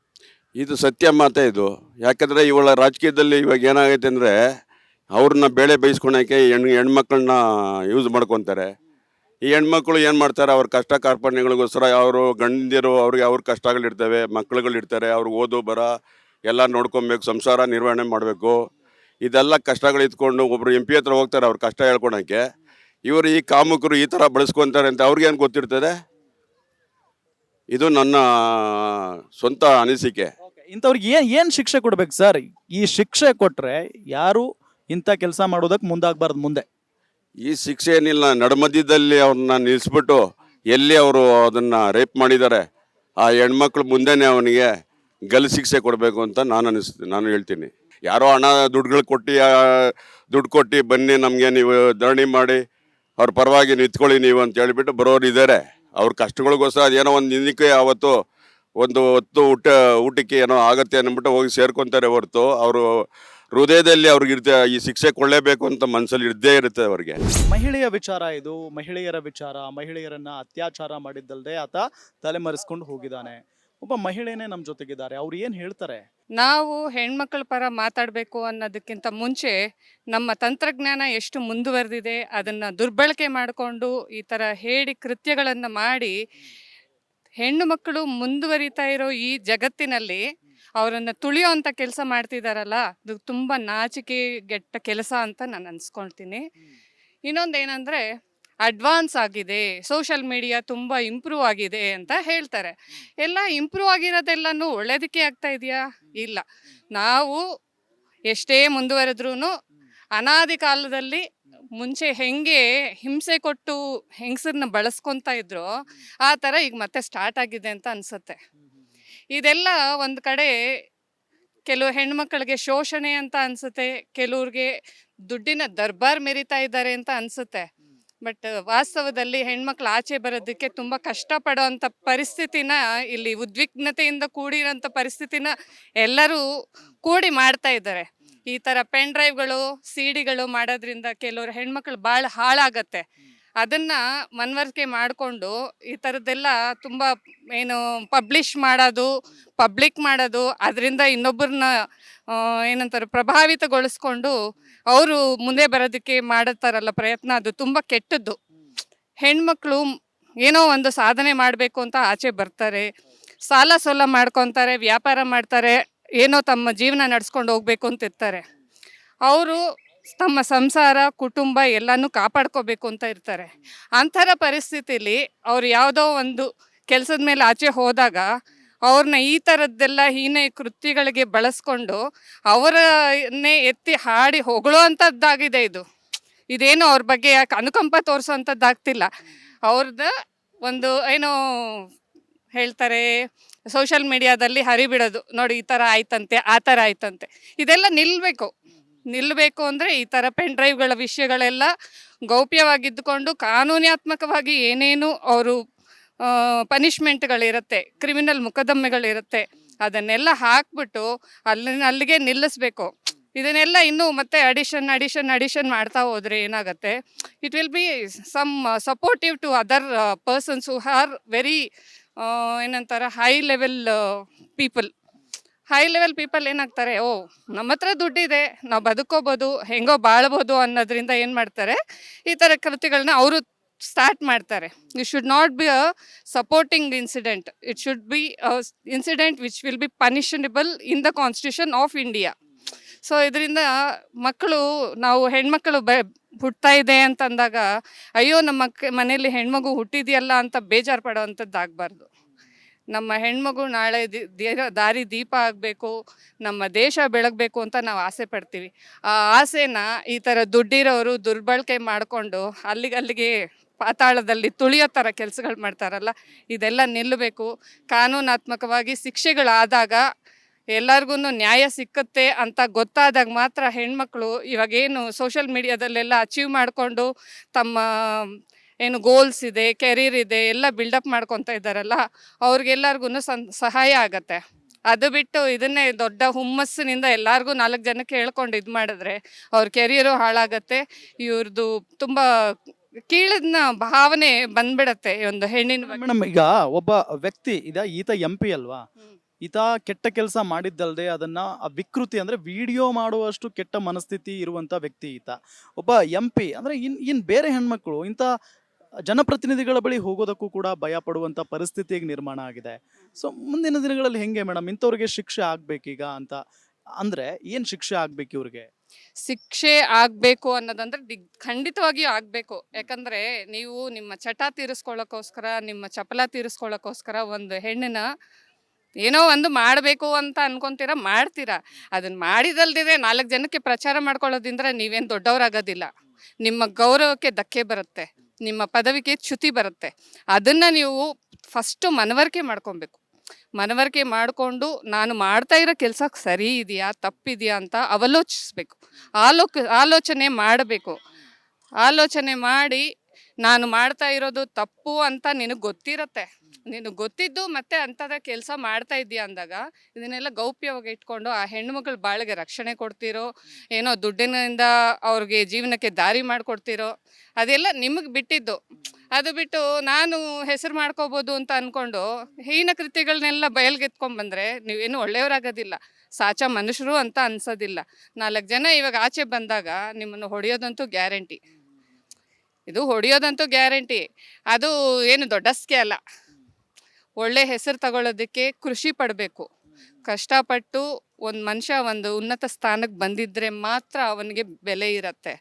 ಇದು ಸತ್ಯ ಮಾತೇ ಇದು. ಯಾಕಂದರೆ ಇವಳ ರಾಜಕೀಯದಲ್ಲಿ ಇವಾಗ ಏನಾಗೈತೆ ಅಂದರೆ, ಅವ್ರನ್ನ ಬೇಳೆ ಬೇಯಿಸ್ಕೊಳಕ್ಕೆ ಹೆಣ್ಮಕ್ಳನ್ನ ಯೂಸ್ ಮಾಡ್ಕೊತಾರೆ. ಈ ಹೆಣ್ಮಕ್ಳು ಏನು ಮಾಡ್ತಾರೆ, ಅವ್ರ ಕಷ್ಟ ಕಾರ್ಪಣ್ಯಗಳಿಗೋಸ್ಕರ ಅವರು ಗಂಡಿರು ಅವ್ರ ಕಷ್ಟಗಳಿರ್ತವೆ, ಮಕ್ಳುಗಳಿರ್ತಾರೆ, ಅವ್ರಿಗೆ ಓದು ಬರ ಎಲ್ಲ ನೋಡ್ಕೊಬೇಕು, ಸಂಸಾರ ನಿರ್ವಹಣೆ ಮಾಡಬೇಕು. ಇದೆಲ್ಲ ಕಷ್ಟಗಳು ಇದ್ಕೊಂಡು ಒಬ್ಬರು MP ಹತ್ರ ಹೋಗ್ತಾರೆ ಅವ್ರ ಕಷ್ಟ ಹೇಳ್ಕೊಳಕ್ಕೆ. ಇವರು ಈ ಕಾಮುಕರು ಈ ಥರ ಬಳಸ್ಕೊತಾರೆ ಅಂತ ಅವ್ರಿಗೇನು ಗೊತ್ತಿರ್ತದೆ? ಇದು ನನ್ನ ಸ್ವಂತ ಅನಿಸಿಕೆ. ಇಂಥವ್ರಿಗೆ ಏನ್ ಶಿಕ್ಷೆ ಕೊಡ್ಬೇಕು ಸರ್? ಈ ಶಿಕ್ಷೆ ಕೊಟ್ರೆ ಯಾರು ಇಂಥ ಕೆಲಸ ಮಾಡೋದಕ್ಕೆ ಮುಂದಾಗಬಾರ್ದು ಮುಂದೆ. ಈ ಶಿಕ್ಷೆ ಏನಿಲ್ಲ, ನಡುಮಧ್ಯದಲ್ಲಿ ಅವ್ರನ್ನ ನಿಲ್ಲಿಸ್ಬಿಟ್ಟು ಎಲ್ಲಿ ಅವರು ಅದನ್ನು ರೇಪ್ ಮಾಡಿದ್ದಾರೆ ಆ ಹೆಣ್ಮಕ್ಳು ಮುಂದೆನೇ ಅವನಿಗೆ ಗಲ್ಲು ಶಿಕ್ಷೆ ಕೊಡಬೇಕು ಅಂತ ನಾನು ಹೇಳ್ತೀನಿ. ಯಾರೋ ಹಣ ದುಡ್ಡು ಕೊಟ್ಟು ಬನ್ನಿ ನಮಗೆ ನೀವು ಧರಣಿ ಮಾಡಿ ಅವ್ರ ಪರವಾಗಿ ನಿಂತ್ಕೊಳ್ಳಿ ನೀವು ಅಂತ ಹೇಳಿಬಿಟ್ಟು ಬರೋರು ಇದ್ದಾರೆ. ಅವ್ರ ಕಷ್ಟಗಳಿಗೋಸ್ಕರ ಅದೇನೋ ಒಂದು ನಿಂದಿಕೆ ಆವತ್ತು ಒಂದು ಹೊತ್ತು ಊಟಕ್ಕೆ ಏನೋ ಆಗುತ್ತೆ ಅಂದ್ಬಿಟ್ಟು ಹೋಗಿ ಸೇರ್ಕೊತಾರೆ ಹೊರತು ಅವರು ಹೃದಯದಲ್ಲಿ ಅವ್ರಿಗೆ ಈ ಶಿಕ್ಷೆ ಕೊಳ್ಳೇಬೇಕು ಅಂತ ಮನಸ್ಸಲ್ಲಿ ಇದ್ದೇ ಇರುತ್ತೆ ಅವ್ರಿಗೆ. ಮಹಿಳೆಯ ವಿಚಾರ ಇದು, ಮಹಿಳೆಯರ ವಿಚಾರ. ಮಹಿಳೆಯರನ್ನ ಅತ್ಯಾಚಾರ ಮಾಡಿದ್ದಲ್ಲದೆ ಆತ ತಲೆಮರೆಸ್ಕೊಂಡು ಹೋಗಿದ್ದಾನೆ. ಒಬ್ಬ ಮಹಿಳೆನೇ ನಮ್ಮ ಜೊತೆಗಿದ್ದಾರೆ, ಅವ್ರು ಏನ್ ಹೇಳ್ತಾರೆ? ನಾವು ಹೆಣ್ಮಕ್ಳ ಪರ ಮಾತಾಡಬೇಕು ಅನ್ನೋದಕ್ಕಿಂತ ಮುಂಚೆ ನಮ್ಮ ತಂತ್ರಜ್ಞಾನ ಎಷ್ಟು ಮುಂದುವರೆದಿದೆ ಅದನ್ನು ದುರ್ಬಳಕೆ ಮಾಡಿಕೊಂಡು ಈ ಥರ ಹೇಡಿ ಕೃತ್ಯಗಳನ್ನು ಮಾಡಿ ಹೆಣ್ಣು ಮಕ್ಕಳು ಮುಂದುವರಿತಾ ಇರೋ ಈ ಜಗತ್ತಿನಲ್ಲಿ ಅವರನ್ನು ತುಳಿಯೋವಂಥ ಕೆಲಸ ಮಾಡ್ತಿದ್ದಾರಲ್ಲ, ಅದು ತುಂಬ ನಾಚಿಕೆಗೆಟ್ಟ ಕೆಲಸ ಅಂತ ನಾನು ಅನ್ಸ್ಕೊಳ್ತೀನಿ. ಇನ್ನೊಂದೇನೆಂದರೆ, ಅಡ್ವಾನ್ಸ್ ಆಗಿದೆ, ಸೋಷಲ್ ಮೀಡಿಯಾ ತುಂಬ ಇಂಪ್ರೂವ್ ಆಗಿದೆ ಅಂತ ಹೇಳ್ತಾರೆ. ಎಲ್ಲ ಇಂಪ್ರೂವ್ ಆಗಿರೋದೆಲ್ಲನೂ ಒಳ್ಳೇದಕ್ಕೆ ಆಗ್ತಾ ಇದೆಯಾ? ಇಲ್ಲ. ನಾವು ಎಷ್ಟೇ ಮುಂದುವರೆದ್ರೂ ಅನಾದಿ ಕಾಲದಲ್ಲಿ ಮುಂಚೆ ಹೆಂಗೆ ಹಿಂಸೆ ಕೊಟ್ಟು ಹೆಂಗಸರನ್ನ ಬಳಸ್ಕೊತಾ ಇದ್ರು ಆ ಥರ ಈಗ ಮತ್ತೆ ಸ್ಟಾರ್ಟ್ ಆಗಿದೆ ಅಂತ ಅನಿಸುತ್ತೆ. ಇದೆಲ್ಲ ಒಂದು ಕಡೆ ಕೆಲವು ಹೆಣ್ಮಕ್ಳಿಗೆ ಶೋಷಣೆ ಅಂತ ಅನಿಸುತ್ತೆ, ಕೆಲವ್ರಿಗೆ ದುಡ್ಡಿನ ದರ್ಬಾರ್ ಮೆರಿತಾ ಇದ್ದಾರೆ ಅಂತ ಅನಿಸುತ್ತೆ. ಬಟ್ ವಾಸ್ತವದಲ್ಲಿ ಹೆಣ್ಮಕ್ಳು ಆಚೆ ಬರೋದಕ್ಕೆ ತುಂಬ ಕಷ್ಟಪಡೋವಂಥ ಪರಿಸ್ಥಿತಿನ, ಇಲ್ಲಿ ಉದ್ವಿಗ್ನತೆಯಿಂದ ಕೂಡಿರೋಂಥ ಪರಿಸ್ಥಿತಿನ ಎಲ್ಲರೂ ಕೂಡಿ ಮಾಡ್ತಾ ಇದ್ದಾರೆ. ಈ ಥರ ಪೆನ್ ಡ್ರೈವ್ಗಳು, CD ಮಾಡೋದ್ರಿಂದ ಕೆಲವರು ಹೆಣ್ಮಕ್ಳು ಭಾಳ ಹಾಳಾಗತ್ತೆ. ಅದನ್ನು ಮನವರಿಕೆ ಮಾಡಿಕೊಂಡು ಈ ಥರದ್ದೆಲ್ಲ ತುಂಬ ಪಬ್ಲಿಷ್ ಮಾಡೋದು, ಪಬ್ಲಿಕ್ ಮಾಡೋದು, ಅದರಿಂದ ಇನ್ನೊಬ್ಬರನ್ನ ಏನಂತಾರೆ ಪ್ರಭಾವಿತಗೊಳಿಸ್ಕೊಂಡು ಅವರು ಮುಂದೆ ಬರೋದಕ್ಕೆ ಮಾಡುತ್ತಾರಲ್ಲ ಪ್ರಯತ್ನ, ಅದು ತುಂಬ ಕೆಟ್ಟದ್ದು. ಹೆಣ್ಮಕ್ಳು ಏನೋ ಒಂದು ಸಾಧನೆ ಮಾಡಬೇಕು ಅಂತ ಆಚೆ ಬರ್ತಾರೆ, ಸಾಲ ಸೋಲ ಮಾಡ್ಕೊತಾರೆ, ವ್ಯಾಪಾರ ಮಾಡ್ತಾರೆ, ಏನೋ ತಮ್ಮ ಜೀವನ ನಡೆಸ್ಕೊಂಡು ಹೋಗ್ಬೇಕು ಅಂತ ಇರ್ತಾರೆ. ಅವರು ತಮ್ಮ ಸಂಸಾರ, ಕುಟುಂಬ ಎಲ್ಲನೂ ಕಾಪಾಡ್ಕೋಬೇಕು ಅಂತ ಇರ್ತಾರೆ. ಅಂಥರ ಪರಿಸ್ಥಿತಿಲಿ ಅವ್ರು ಯಾವುದೋ ಒಂದು ಕೆಲಸದ ಮೇಲೆ ಆಚೆ ಹೋದಾಗ ಅವ್ರನ್ನ ಈ ಥರದ್ದೆಲ್ಲ ಹೀನ ಕೃತ್ಯಗಳಿಗೆ ಬಳಸ್ಕೊಂಡು ಅವರನ್ನೇ ಎತ್ತಿ ಹಾಡಿ ಹೊಗಳೋ ಅಂಥದ್ದಾಗಿದೆ ಇದು. ಇದೇನು ಅವ್ರ ಬಗ್ಗೆ ಯಾಕೆ ಅನುಕಂಪ ತೋರಿಸೋವಂಥದ್ದಾಗ್ತಿಲ್ಲ. ಅವ್ರದ್ದು ಒಂದು ಏನೋ ಹೇಳ್ತಾರೆ, ಸೋಷಲ್ ಮೀಡಿಯಾದಲ್ಲಿ ಹರಿಬಿಡೋದು, ನೋಡಿ ಈ ಥರ ಆಯ್ತಂತೆ, ಆ ಥರ ಆಯ್ತಂತೆ. ಇದೆಲ್ಲ ನಿಲ್ಲಬೇಕು. ನಿಲ್ಲಬೇಕು ಅಂದರೆ ಈ ಥರ ಪೆನ್ ಡ್ರೈವ್ಗಳ ವಿಷಯಗಳೆಲ್ಲ ಗೌಪ್ಯವಾಗಿದ್ದುಕೊಂಡು ಕಾನೂನಾತ್ಮಕವಾಗಿ ಏನೇನು ಅವರು ಪನಿಷ್ಮೆಂಟ್ಗಳಿರುತ್ತೆ, ಕ್ರಿಮಿನಲ್ ಮೊಕದ್ದಮೆಗಳಿರುತ್ತೆ, ಅದನ್ನೆಲ್ಲ ಹಾಕ್ಬಿಟ್ಟು ಅಲ್ಲಿಗೆ ನಿಲ್ಲಿಸ್ಬೇಕು. ಇದನ್ನೆಲ್ಲ ಇನ್ನೂ ಮತ್ತೆ ಅಡಿಷನ್ ಮಾಡ್ತಾ ಹೋದರೆ ಏನಾಗುತ್ತೆ, it will be some supportive to other persons who are very ಏನಂತಾರೆ ಹೈ ಲೆವೆಲ್ ಪೀಪಲ್ ಏನಾಗ್ತಾರೆ, ಓ ನಮ್ಮ ಹತ್ರ ದುಡ್ಡಿದೆ, ನಾವು ಬದುಕೋಬೋದು, ಹೆಂಗೋ ಬಾಳ್ಬೋದು ಅನ್ನೋದ್ರಿಂದ ಏನು ಮಾಡ್ತಾರೆ, ಈ ಥರ ಕೃತ್ಯಗಳನ್ನ ಅವರು ಸ್ಟಾರ್ಟ್ ಮಾಡ್ತಾರೆ. It should not be a supporting incident, it should be incident which will be punishable in the constitution of India. So ಇದರಿಂದ ನಾವು ಹೆಣ್ಮಕ್ಳು ಹುಟ್ತಾ ಇದೆ ಅಂತಂದಾಗ ಅಯ್ಯೋ ನಮ್ಮ ಮನೇಲಿ ಹೆಣ್ಮಗು ಹುಟ್ಟಿದೆಯಲ್ಲ ಅಂತ ಬೇಜಾರು ಪಡೋವಂಥದ್ದು ಆಗಬಾರ್ದು. ನಮ್ಮ ಹೆಣ್ಮಗು ನಾಳೆ ದಾರಿ ದೀಪ ಆಗಬೇಕು, ನಮ್ಮ ದೇಶ ಬೆಳಗಬೇಕು ಅಂತ ನಾವು ಆಸೆ ಪಡ್ತೀವಿ. ಆ ಆಸೆನ ಈ ಥರ ದುಡ್ಡಿರೋರು ದುರ್ಬಳಕೆ ಮಾಡಿಕೊಂಡು ಅಲ್ಲಿಗೆ ಪಾತಾಳದಲ್ಲಿ ತುಳಿಯೋ ಥರ ಕೆಲಸಗಳು ಮಾಡ್ತಾರಲ್ಲ, ಇದೆಲ್ಲ ನಿಲ್ಲಬೇಕು. ಕಾನೂನಾತ್ಮಕವಾಗಿ ಶಿಕ್ಷೆಗಳಾದಾಗ ಎಲ್ಲರಿಗೂ ನ್ಯಾಯ ಸಿಕ್ಕುತ್ತೆ ಅಂತ ಗೊತ್ತಾದಾಗ ಮಾತ್ರ ಹೆಣ್ಮಕ್ಳು ಇವಾಗೇನು ಸೋಷಿಯಲ್ ಮೀಡಿಯಾದಲ್ಲೆಲ್ಲ ಅಚೀವ್ ಮಾಡಿಕೊಂಡು ತಮ್ಮ ಏನು ಗೋಲ್ಸ್ ಇದೆ, ಕೆರಿಯರ್ ಇದೆ ಎಲ್ಲ ಬಿಲ್ಡಪ್ ಮಾಡ್ಕೊತಾ ಇದ್ದಾರಲ್ಲ, ಅವ್ರಿಗೆಲ್ಲರಿಗೂ ಸಹಾಯ ಆಗತ್ತೆ. ಅದು ಬಿಟ್ಟು ಇದನ್ನೇ ದೊಡ್ಡ ಹುಮ್ಮಸ್ಸಿನಿಂದ ಎಲ್ಲರಿಗೂ 4 ಜನಕ್ಕೆ ಹೇಳ್ಕೊಂಡು ಇದು ಮಾಡಿದ್ರೆ ಅವ್ರ ಕೆರಿಯರು ಹಾಳಾಗತ್ತೆ. ಇವ್ರದ್ದು ತುಂಬ ಕೀಳದ್ನ ಭಾವನೆ ಬಂದ್ಬಿಡತ್ತೆ ಒಂದು ಹೆಣ್ಣಿನ. ಮೇಡಮ್, ಈಗ ಒಬ್ಬ ವ್ಯಕ್ತಿ ಈತ MP ಅಲ್ವಾ, ಈತ ಕೆಟ್ಟ ಕೆಲಸ ಮಾಡಿದ್ದಲ್ದೆ ಅದನ್ನ ವಿಕೃತಿ ಅಂದ್ರೆ ವಿಡಿಯೋ ಮಾಡುವಷ್ಟು ಕೆಟ್ಟ ಮನಸ್ಥಿತಿ ಇರುವಂತ ವ್ಯಕ್ತಿ ಈತ. ಒಬ್ಬ MP ಅಂದ್ರೆ ಇನ್ ಬೇರೆ ಹೆಣ್ಮಕ್ಳು ಇಂಥ ಜನಪ್ರತಿನಿಧಿಗಳ ಬಳಿ ಹೋಗೋದಕ್ಕೂ ಕೂಡ ಭಯ ಪಡುವಂತ ಪರಿಸ್ಥಿತಿ ಈಗ ನಿರ್ಮಾಣ ಆಗಿದೆ. ಸೊ ಮುಂದಿನ ದಿನಗಳಲ್ಲಿ ಹೆಂಗೆ ಮೇಡಮ್ ಇಂಥವ್ರಿಗೆ ಶಿಕ್ಷೆ ಆಗ್ಬೇಕೀಗ ಅಂತ ಅಂದ್ರೆ ಏನ್ ಶಿಕ್ಷೆ ಆಗ್ಬೇಕು ಇವ್ರಿಗೆ? ಶಿಕ್ಷೆ ಆಗಬೇಕು ಅನ್ನೋದಂದ್ರೆ ಖಂಡಿತವಾಗಿಯೂ ಆಗಬೇಕು. ಯಾಕಂದರೆ ನೀವು ನಿಮ್ಮ ಚಟ ತೀರಿಸ್ಕೊಳ್ಳೋಕ್ಕೋಸ್ಕರ, ನಿಮ್ಮ ಚಪಲ ತೀರಿಸ್ಕೊಳ್ಳೋಕ್ಕೋಸ್ಕರ ಒಂದು ಹೆಣ್ಣನ್ನ ಏನೋ ಒಂದು ಮಾಡಬೇಕು ಅಂತ ಅನ್ಕೊಂತೀರ, ಮಾಡ್ತೀರಾ. ಅದನ್ನು ಮಾಡಿದಲ್ದಿದ್ರೆ 4 ಜನಕ್ಕೆ ಪ್ರಚಾರ ಮಾಡ್ಕೊಳ್ಳೋದ್ರಿಂದ ನೀವೇನು ದೊಡ್ಡವರಾಗೋದಿಲ್ಲ. ನಿಮ್ಮ ಗೌರವಕ್ಕೆ ಧಕ್ಕೆ ಬರುತ್ತೆ, ನಿಮ್ಮ ಪದವಿಗೆ ಚ್ಯುತಿ ಬರುತ್ತೆ. ಅದನ್ನು ನೀವು ಫಸ್ಟು ಮನವರಿಕೆ ಮಾಡ್ಕೊಬೇಕು. ಮನವರಿಕೆ ಮಾಡಿಕೊಂಡು ನಾನು ಮಾಡ್ತಾ ಇರೋ ಕೆಲಸ ಸರಿ ಇದೆಯಾ ತಪ್ಪಿದೆಯಾ ಅಂತ ಅವಲೋಚಿಸ್ಬೇಕು. ಆಲೋಚನೆ ಮಾಡಬೇಕು. ಆಲೋಚನೆ ಮಾಡಿ ನಾನು ಮಾಡ್ತಾ ಇರೋದು ತಪ್ಪು ಅಂತ ನಿನಗೆ ಗೊತ್ತಿರತ್ತೆ, ನೀನು ಗೊತ್ತಿದ್ದು ಮತ್ತೆ ಅಂಥದ ಕೆಲಸ ಮಾಡ್ತಾ ಇದೆಯಾ ಅಂದಾಗ ಇದನ್ನೆಲ್ಲ ಗೌಪ್ಯವಾಗಿ ಇಟ್ಕೊಂಡು ಆ ಹೆಣ್ಮಕ್ಳ ಬಾಳಿಗೆ ರಕ್ಷಣೆ ಕೊಡ್ತಿರೋ, ಏನೋ ದುಡ್ಡಿನಿಂದ ಅವ್ರಿಗೆ ಜೀವನಕ್ಕೆ ದಾರಿ ಮಾಡಿಕೊಡ್ತಿರೋ, ಅದೆಲ್ಲ ನಿಮಗೆ ಬಿಟ್ಟಿದ್ದು. ಅದು ಬಿಟ್ಟು ನಾನು ಹೆಸರು ಮಾಡ್ಕೋಬೋದು ಅಂತ ಅಂದ್ಕೊಂಡು ಹೀನ ಕೃತ್ಯಗಳನ್ನೆಲ್ಲ ಬಯಲ್ಗೆತ್ಕೊಂಡ್ಬಂದರೆ ನೀವೇನು ಒಳ್ಳೆಯವರಾಗೋದಿಲ್ಲ, ಸಾಚ ಮನುಷ್ಯರು ಅಂತ ಅನ್ಸೋದಿಲ್ಲ. 4 ಜನ ಇವಾಗ ಆಚೆ ಬಂದಾಗ ನಿಮ್ಮನ್ನು ಹೊಡೆಯೋದಂತೂ ಗ್ಯಾರಂಟಿ. ಇದು ಹೊಡೆಯೋದಂತೂ ಗ್ಯಾರಂಟಿ. ಅದು ಏನು ದೊಡ್ಡಸ್ಕೆ ಅಲ್ಲ. ಒಳ್ಳೆ ಹೆಸರು ತಗೊಳ್ಳೋದಕ್ಕೆ ಕೃಷಿ ಪಡಬೇಕು. ಕಷ್ಟಪಟ್ಟು ಒಂದು ಮನುಷ್ಯ ಒಂದು ಉನ್ನತ ಸ್ಥಾನಕ್ಕೆ ಬಂದಿದ್ದರೆ ಮಾತ್ರ ಅವನಿಗೆ ಬೆಲೆ ಇರುತ್ತೆ.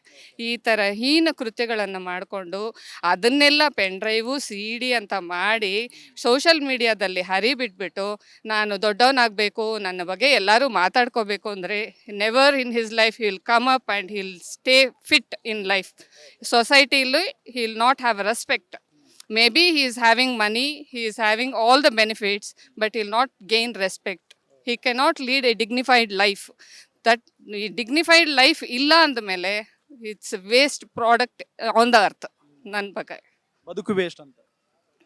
ಈ ಥರ ಹೀನ ಕೃತ್ಯಗಳನ್ನು ಮಾಡಿಕೊಂಡು ಅದನ್ನೆಲ್ಲ ಪೆನ್ ಡ್ರೈವು CD ಅಂತ ಮಾಡಿ ಸೋಷಲ್ ಮೀಡಿಯಾದಲ್ಲಿ ಹರಿಬಿಟ್ಬಿಟ್ಟು ನಾನು ದೊಡ್ಡವನಾಗಬೇಕು, ನನ್ನ ಬಗ್ಗೆ ಎಲ್ಲರೂ ಮಾತಾಡ್ಕೋಬೇಕು ಅಂದರೆ never in his life he will come up and he will stay fit in life. ಸೊಸೈಟಿಲಿ he will not have respect. Maybe he is having money, he is having all the benefits, but he will not gain respect. He cannot lead a dignified life. That dignified life illa andamele it's a waste product on the earth. ನನ್ನ ಬಗ್ಗೆ ಬದುಕು waste ಅಂತ.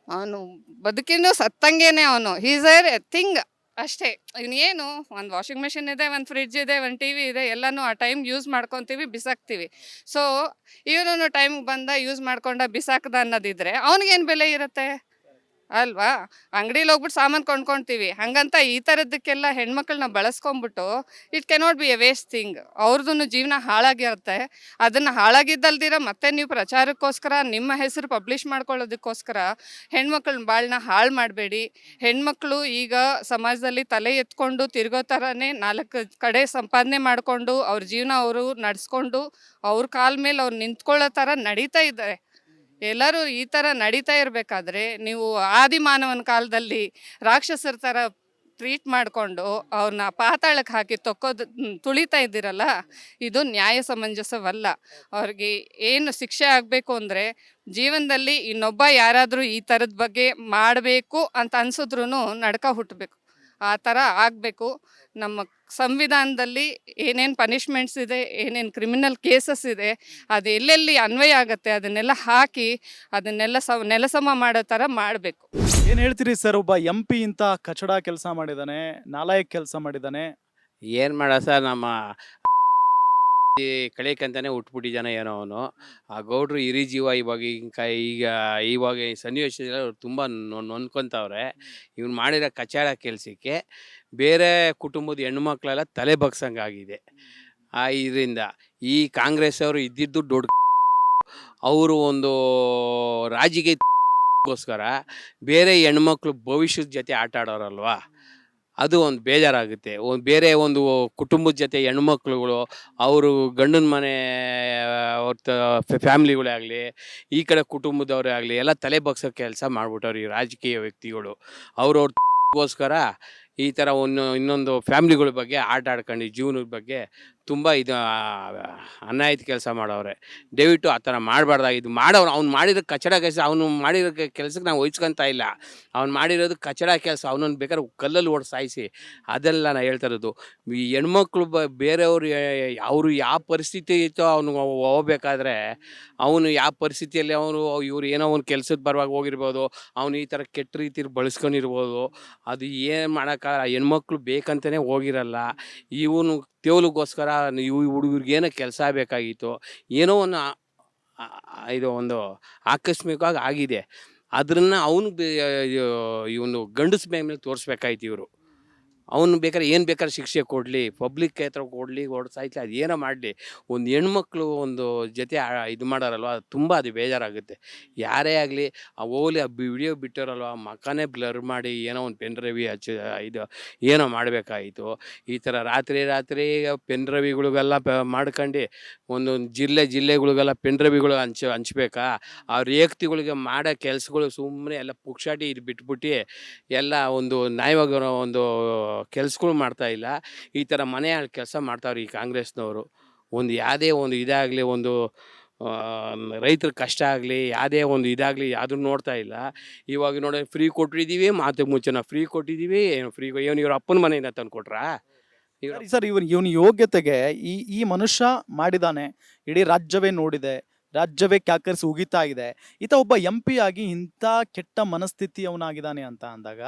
ಅವನು ಬದುಕಿನೂ ಸತ್ತಂಗೇನೆ. ಅವನು is A thing ಅಷ್ಟೇ. ಇವನೇನು ಒಂದು washing machine ಇದೆ, ಒಂದು ಫ್ರಿಡ್ಜ್ ಇದೆ, ಒಂದು TV ಇದೆ, ಎಲ್ಲನೂ ಆ ಟೈಮ್ ಯೂಸ್ ಮಾಡ್ಕೊತೀವಿ, ಬಿಸಾಕ್ತೀವಿ. ಸೊ ಇವನು ಟೈಮ್ಗೆ ಬಂದ ಯೂಸ್ ಮಾಡ್ಕೊಂಡ ಬಿಸಾಕ್ದ ಅನ್ನೋದಿದ್ರೆ ಅವ್ನಿಗೇನು ಬೆಲೆ ಇರುತ್ತೆ ಅಲ್ವಾ? ಅಂಗಡಿಲಿ ಹೋಗ್ಬಿಟ್ಟು ಸಾಮಾನು ಕೊಂಡ್ಕೊಳ್ತೀವಿ, ಹಂಗಂತ ಈ ಥರದಕ್ಕೆಲ್ಲ ಹೆಣ್ಮಕ್ಳನ್ನ ಬಳಸ್ಕೊಂಬಿಟ್ಟು it cannot be a waste thing. ಅವ್ರದ್ದು ಜೀವನ ಹಾಳಾಗಿರುತ್ತೆ. ಅದನ್ನು ಹಾಳಾಗಿದ್ದಲ್ದಿರ ಮತ್ತೆ ನೀವು ಪ್ರಚಾರಕ್ಕೋಸ್ಕರ ನಿಮ್ಮ ಹೆಸರು ಪಬ್ಲಿಷ್ ಮಾಡ್ಕೊಳ್ಳೋದಕ್ಕೋಸ್ಕರ ಹೆಣ್ಮಕ್ಳನ್ನ ಬಾಳನ್ನ ಹಾಳು ಮಾಡಬೇಡಿ. ಹೆಣ್ಮಕ್ಳು ಈಗ ಸಮಾಜದಲ್ಲಿ ತಲೆ ಎತ್ಕೊಂಡು ತಿರ್ಗೋ ಥರನೇ 4 ಕಡೆ ಸಂಪಾದನೆ ಮಾಡಿಕೊಂಡು ಅವ್ರ ಜೀವನ ಅವರು ನಡೆಸ್ಕೊಂಡು ಅವ್ರ ಕಾಲ ಮೇಲೆ ಅವ್ರು ನಿಂತ್ಕೊಳ್ಳೋ ಥರ ನಡೀತಾ ಇದ್ದಾರೆ. ಎಲ್ಲರೂ ಈ ಥರ ನಡೀತಾ ಇರಬೇಕಾದ್ರೆ ನೀವು ಆದಿಮಾನವನ ಕಾಲದಲ್ಲಿ ರಾಕ್ಷಸರ ಥರ ಟ್ರೀಟ್ ಮಾಡಿಕೊಂಡು ಅವ್ರನ್ನ ಪಾತಾಳಕ್ಕೆ ಹಾಕಿ ತುಳಿತಾ ಇದ್ದೀರಲ್ಲ, ಇದು ನ್ಯಾಯ ಸಮಂಜಸವಲ್ಲ. ಅವ್ರಿಗೆ ಏನು ಶಿಕ್ಷೆ ಆಗಬೇಕು ಅಂದರೆ ಜೀವನದಲ್ಲಿ ಇನ್ನೊಬ್ಬ ಯಾರಾದರೂ ಈ ಥರದ ಬಗ್ಗೆ ಮಾಡಬೇಕು ಅಂತ ಅನ್ಸಿದ್ರೂ ನಡ್ಕ ಹುಟ್ಟಬೇಕು. ಆ ಥರ ಆಗಬೇಕು. ನಮ್ಮ ಸಂವಿಧಾನದಲ್ಲಿ ಏನೇನು ಪನಿಷ್ಮೆಂಟ್ಸ್ ಇದೆ, ಏನೇನು ಕ್ರಿಮಿನಲ್ ಕೇಸಸ್ ಇದೆ, ಅದು ಎಲ್ಲೆಲ್ಲಿ ಅನ್ವಯ ಆಗುತ್ತೆ ಅದನ್ನೆಲ್ಲ ಹಾಕಿ ಅದನ್ನೆಲ್ಲ ನೆಲಸಮ ಮಾಡೋ ಥರ ಮಾಡಬೇಕು. ಏನ್ ಹೇಳ್ತೀರಿ ಸರ್, ಒಬ್ಬ MP ಇಂತ ಕಚಡ ಕೆಲಸ ಮಾಡಿದಾನೆ, ನಾಲಾಯಕ್ ಕೆಲಸ ಮಾಡಿದಾನೆ? ಏನು ಮಾಡ ಸರ್, ನಮ್ಮ ಈ ಕಳೆಯಕ್ಕಂತಾನೆ ಹುಟ್ಬಿಟ್ಟಿದ್ದಾನೆ ಏನೋ ಅವನು. ಆ ಗೌಡ್ರು ಹಿರಿ ಜೀವ ಇವಾಗ ಈ ಸನ್ನಿವೇಶದಲ್ಲಿ ಅವ್ರು ತುಂಬ ನೊಂದ್ಕೊಂತವ್ರೆ. ಇವ್ನು ಮಾಡಿರೋ ಕಚಾಡ ಕೆಲಸಕ್ಕೆ ಬೇರೆ ಕುಟುಂಬದ ಹೆಣ್ಮಕ್ಳೆಲ್ಲ ತಲೆ ಬಗ್ಸಂಗಾಗಿದೆ. ಇದರಿಂದ ಈ ಕಾಂಗ್ರೆಸ್ ಅವರು ಇದ್ದಿದ್ದು ದೊಡ್ಡ ಅವರು ಒಂದು ರಾಜಕೀಯಕ್ಕೋಸ್ಕರ ಬೇರೆ ಹೆಣ್ಮಕ್ಳು ಭವಿಷ್ಯದ ಜೊತೆ ಆಟ ಆಡೋರಲ್ವಾ, ಅದು ಒಂದು ಬೇಜಾರಾಗುತ್ತೆ. ಬೇರೆ ಒಂದು ಕುಟುಂಬದ ಜೊತೆ ಹೆಣ್ಮಕ್ಳುಗಳು ಅವರು ಗಂಡನ ಮನೆ ಅವ್ರ ಫ್ಯಾಮ್ಲಿಗಳೇ ಆಗಲಿ, ಈ ಕಡೆ ಕುಟುಂಬದವರೇ ಆಗಲಿ, ಎಲ್ಲ ತಲೆ ಬಗ್ಸೋ ಕೆಲಸ ಮಾಡ್ಬಿಟ್ಟವ್ರು ಈ ರಾಜಕೀಯ ವ್ಯಕ್ತಿಗಳು. ಅವ್ರವ್ರಿಗೋಸ್ಕರ ಈ ಥರ ಇನ್ನೊಂದು ಫ್ಯಾಮ್ಲಿಗಳ ಬಗ್ಗೆ ಆಟ ಆಡ್ಕೊಂಡು ಜೀವನದ ಬಗ್ಗೆ ತುಂಬ ಅನ್ಯಾಯದ ಕೆಲಸ ಮಾಡವ್ರೆ. ದಯವಿಟ್ಟು ಆ ಥರ ಮಾಡಬಾರ್ದಾಗಿದ್ದು. ಅವ್ನು ಮಾಡಿರೋ ಕಚಡ ಕೆಲಸ, ಅವನು ಮಾಡಿರೋ ಕೆಲಸಕ್ಕೆ ನಾವು ವಹಿಸ್ಕೊತಾ ಇಲ್ಲ. ಅವ್ನು ಮಾಡಿರೋದು ಕಚಡ ಕೆಲಸ. ಅವನನ್ನು ಬೇಕಾದ್ರೆ ಕಲ್ಲಲ್ಲಿ ಹೊಡೆದು ಸಾಯಿಸಿ, ಅದೆಲ್ಲ ನಾನು ಹೇಳ್ತಾ ಇರೋದು. ಈ ಹೆಣ್ಮಕ್ಳು ಬೇರೆಯವರು ಅವರು ಯಾವ ಪರಿಸ್ಥಿತಿ ಇತ್ತೋ ಅವನು ಹೋಗ್ಬೇಕಾದ್ರೆ, ಅವನು ಯಾವ ಪರಿಸ್ಥಿತಿಯಲ್ಲಿ ಇವ್ರು ಏನೋ ಒಂದು ಕೆಲಸದ ಬರುವಾಗ ಹೋಗಿರ್ಬೋದು, ಅವನು ಈ ಥರ ಕೆಟ್ಟ ರೀತಿಲಿ ಬಳಸ್ಕೊಂಡಿರ್ಬೋದು. ಅದು ಏನು ಮಾಡೋಕ್ಕಾಗಲ್ಲ. ಹೆಣ್ಮಕ್ಳು ಬೇಕಂತಲೇ ಹೋಗಿರಲ್ಲ. ಇವನು ತೇವಲಿಗೋಸ್ಕರ ಹುಡುಗರಿಗೇನೋ ಕೆಲಸ ಬೇಕಾಗಿತ್ತು, ಏನೋ ಒಂದು ಆಕಸ್ಮಿಕವಾಗಿ ಆಗಿದೆ. ಅದನ್ನು ಇವನು ಗಂಡಸ ಮೇಲೆ ತೋರಿಸ್ಬೇಕಾಯ್ತು ಇವರು. ಅವನು ಬೇಕಾದ್ರೆ ಏನು ಬೇಕಾದ್ರೆ ಶಿಕ್ಷೆ ಕೊಡಲಿ, ಪಬ್ಲಿಕ್ ಹತ್ರ ಕೊಡಲಿ, ಸಾಯ್ಲಿ, ಅದು ಏನೋ ಮಾಡಲಿ. ಒಂದು ಹೆಣ್ಮಕ್ಳು ಒಂದು ಜೊತೆ ಇದು ಮಾಡೋರಲ್ವ, ಅದು ಬೇಜಾರಾಗುತ್ತೆ. ಯಾರೇ ಆಗಲಿ ಹೋಗ್ಲಿ, ವಿಡಿಯೋ ಬಿಟ್ಟೋರಲ್ವ, ಮಕ್ಕನೇ ಬ್ಲರ್ ಮಾಡಿ ಏನೋ ಒಂದು ಪೆನ್ ಡ್ರೈವ್ ಏನೋ ಮಾಡಬೇಕಾಯಿತು. ಈ ಥರ ರಾತ್ರಿ ಪೆನ್ ಡ್ರೈವ್ಗಳಿಗೆಲ್ಲ ಮಾಡ್ಕೊಂಡು ಒಂದೊಂದು ಜಿಲ್ಲೆಗಳಿಗೆಲ್ಲ ಪೆನ್ ಡ್ರೈವ್ಗಳು ಹಂಚ್ಬೇಕಾ? ಆ ವ್ಯಕ್ತಿಗಳಿಗೆ ಮಾಡೋ ಕೆಲಸಗಳು ಸುಮ್ಮನೆ ಎಲ್ಲ ಪುಕ್ಷಾಟಿ ಇದು ಬಿಟ್ಬಿಟ್ಟು ಎಲ್ಲ ಒಂದು ನ್ಯಾಯವಾಗಿ ಒಂದು ಕೆಲಸಗಳು ಮಾಡ್ತಾ ಇಲ್ಲ. ಈ ಥರ ಮನೆ ಕೆಲಸ ಮಾಡ್ತಾವ್ರಿ ಈ ಕಾಂಗ್ರೆಸ್ನವರು. ಒಂದು ಯಾವುದೇ ಒಂದು ಇದಾಗಲಿ, ಒಂದು ರೈತರ ಕಷ್ಟ ಆಗಲಿ, ಯಾವುದೇ ಒಂದು ಇದಾಗಲಿ, ಅದನ್ನು ನೋಡ್ತಾ ಇಲ್ಲ. ಇವಾಗ ನೋಡಿ, ಫ್ರೀ ಕೊಟ್ಟಿದ್ದೀವಿ, ಮಾತು ಮುಂಚೆ ಫ್ರೀ ಕೊಟ್ಟಿದ್ದೀವಿ, ಏನು ಫ್ರೀ ಇವ್ರ ಅಪ್ಪನ ಮನೆಯಿಂದ ತಂದು ಕೊಟ್ರಾ? ಸರ್, ಇವನ ಯೋಗ್ಯತೆಗೆ ಈ ಮನುಷ್ಯ ಮಾಡಿದಾನೆ, ಇಡೀ ರಾಜ್ಯವೇ ನೋಡಿದೆ, ರಾಜ್ಯವೇ ಕ್ಯಾಕರಿಸಿ ಉಗಿತಾ ಇದೆ. ಈತ ಒಬ್ಬ MP ಆಗಿ ಇಂಥ ಕೆಟ್ಟ ಮನಸ್ಥಿತಿ ಅವನಾಗಿದ್ದಾನೆ ಅಂತ ಅಂದಾಗ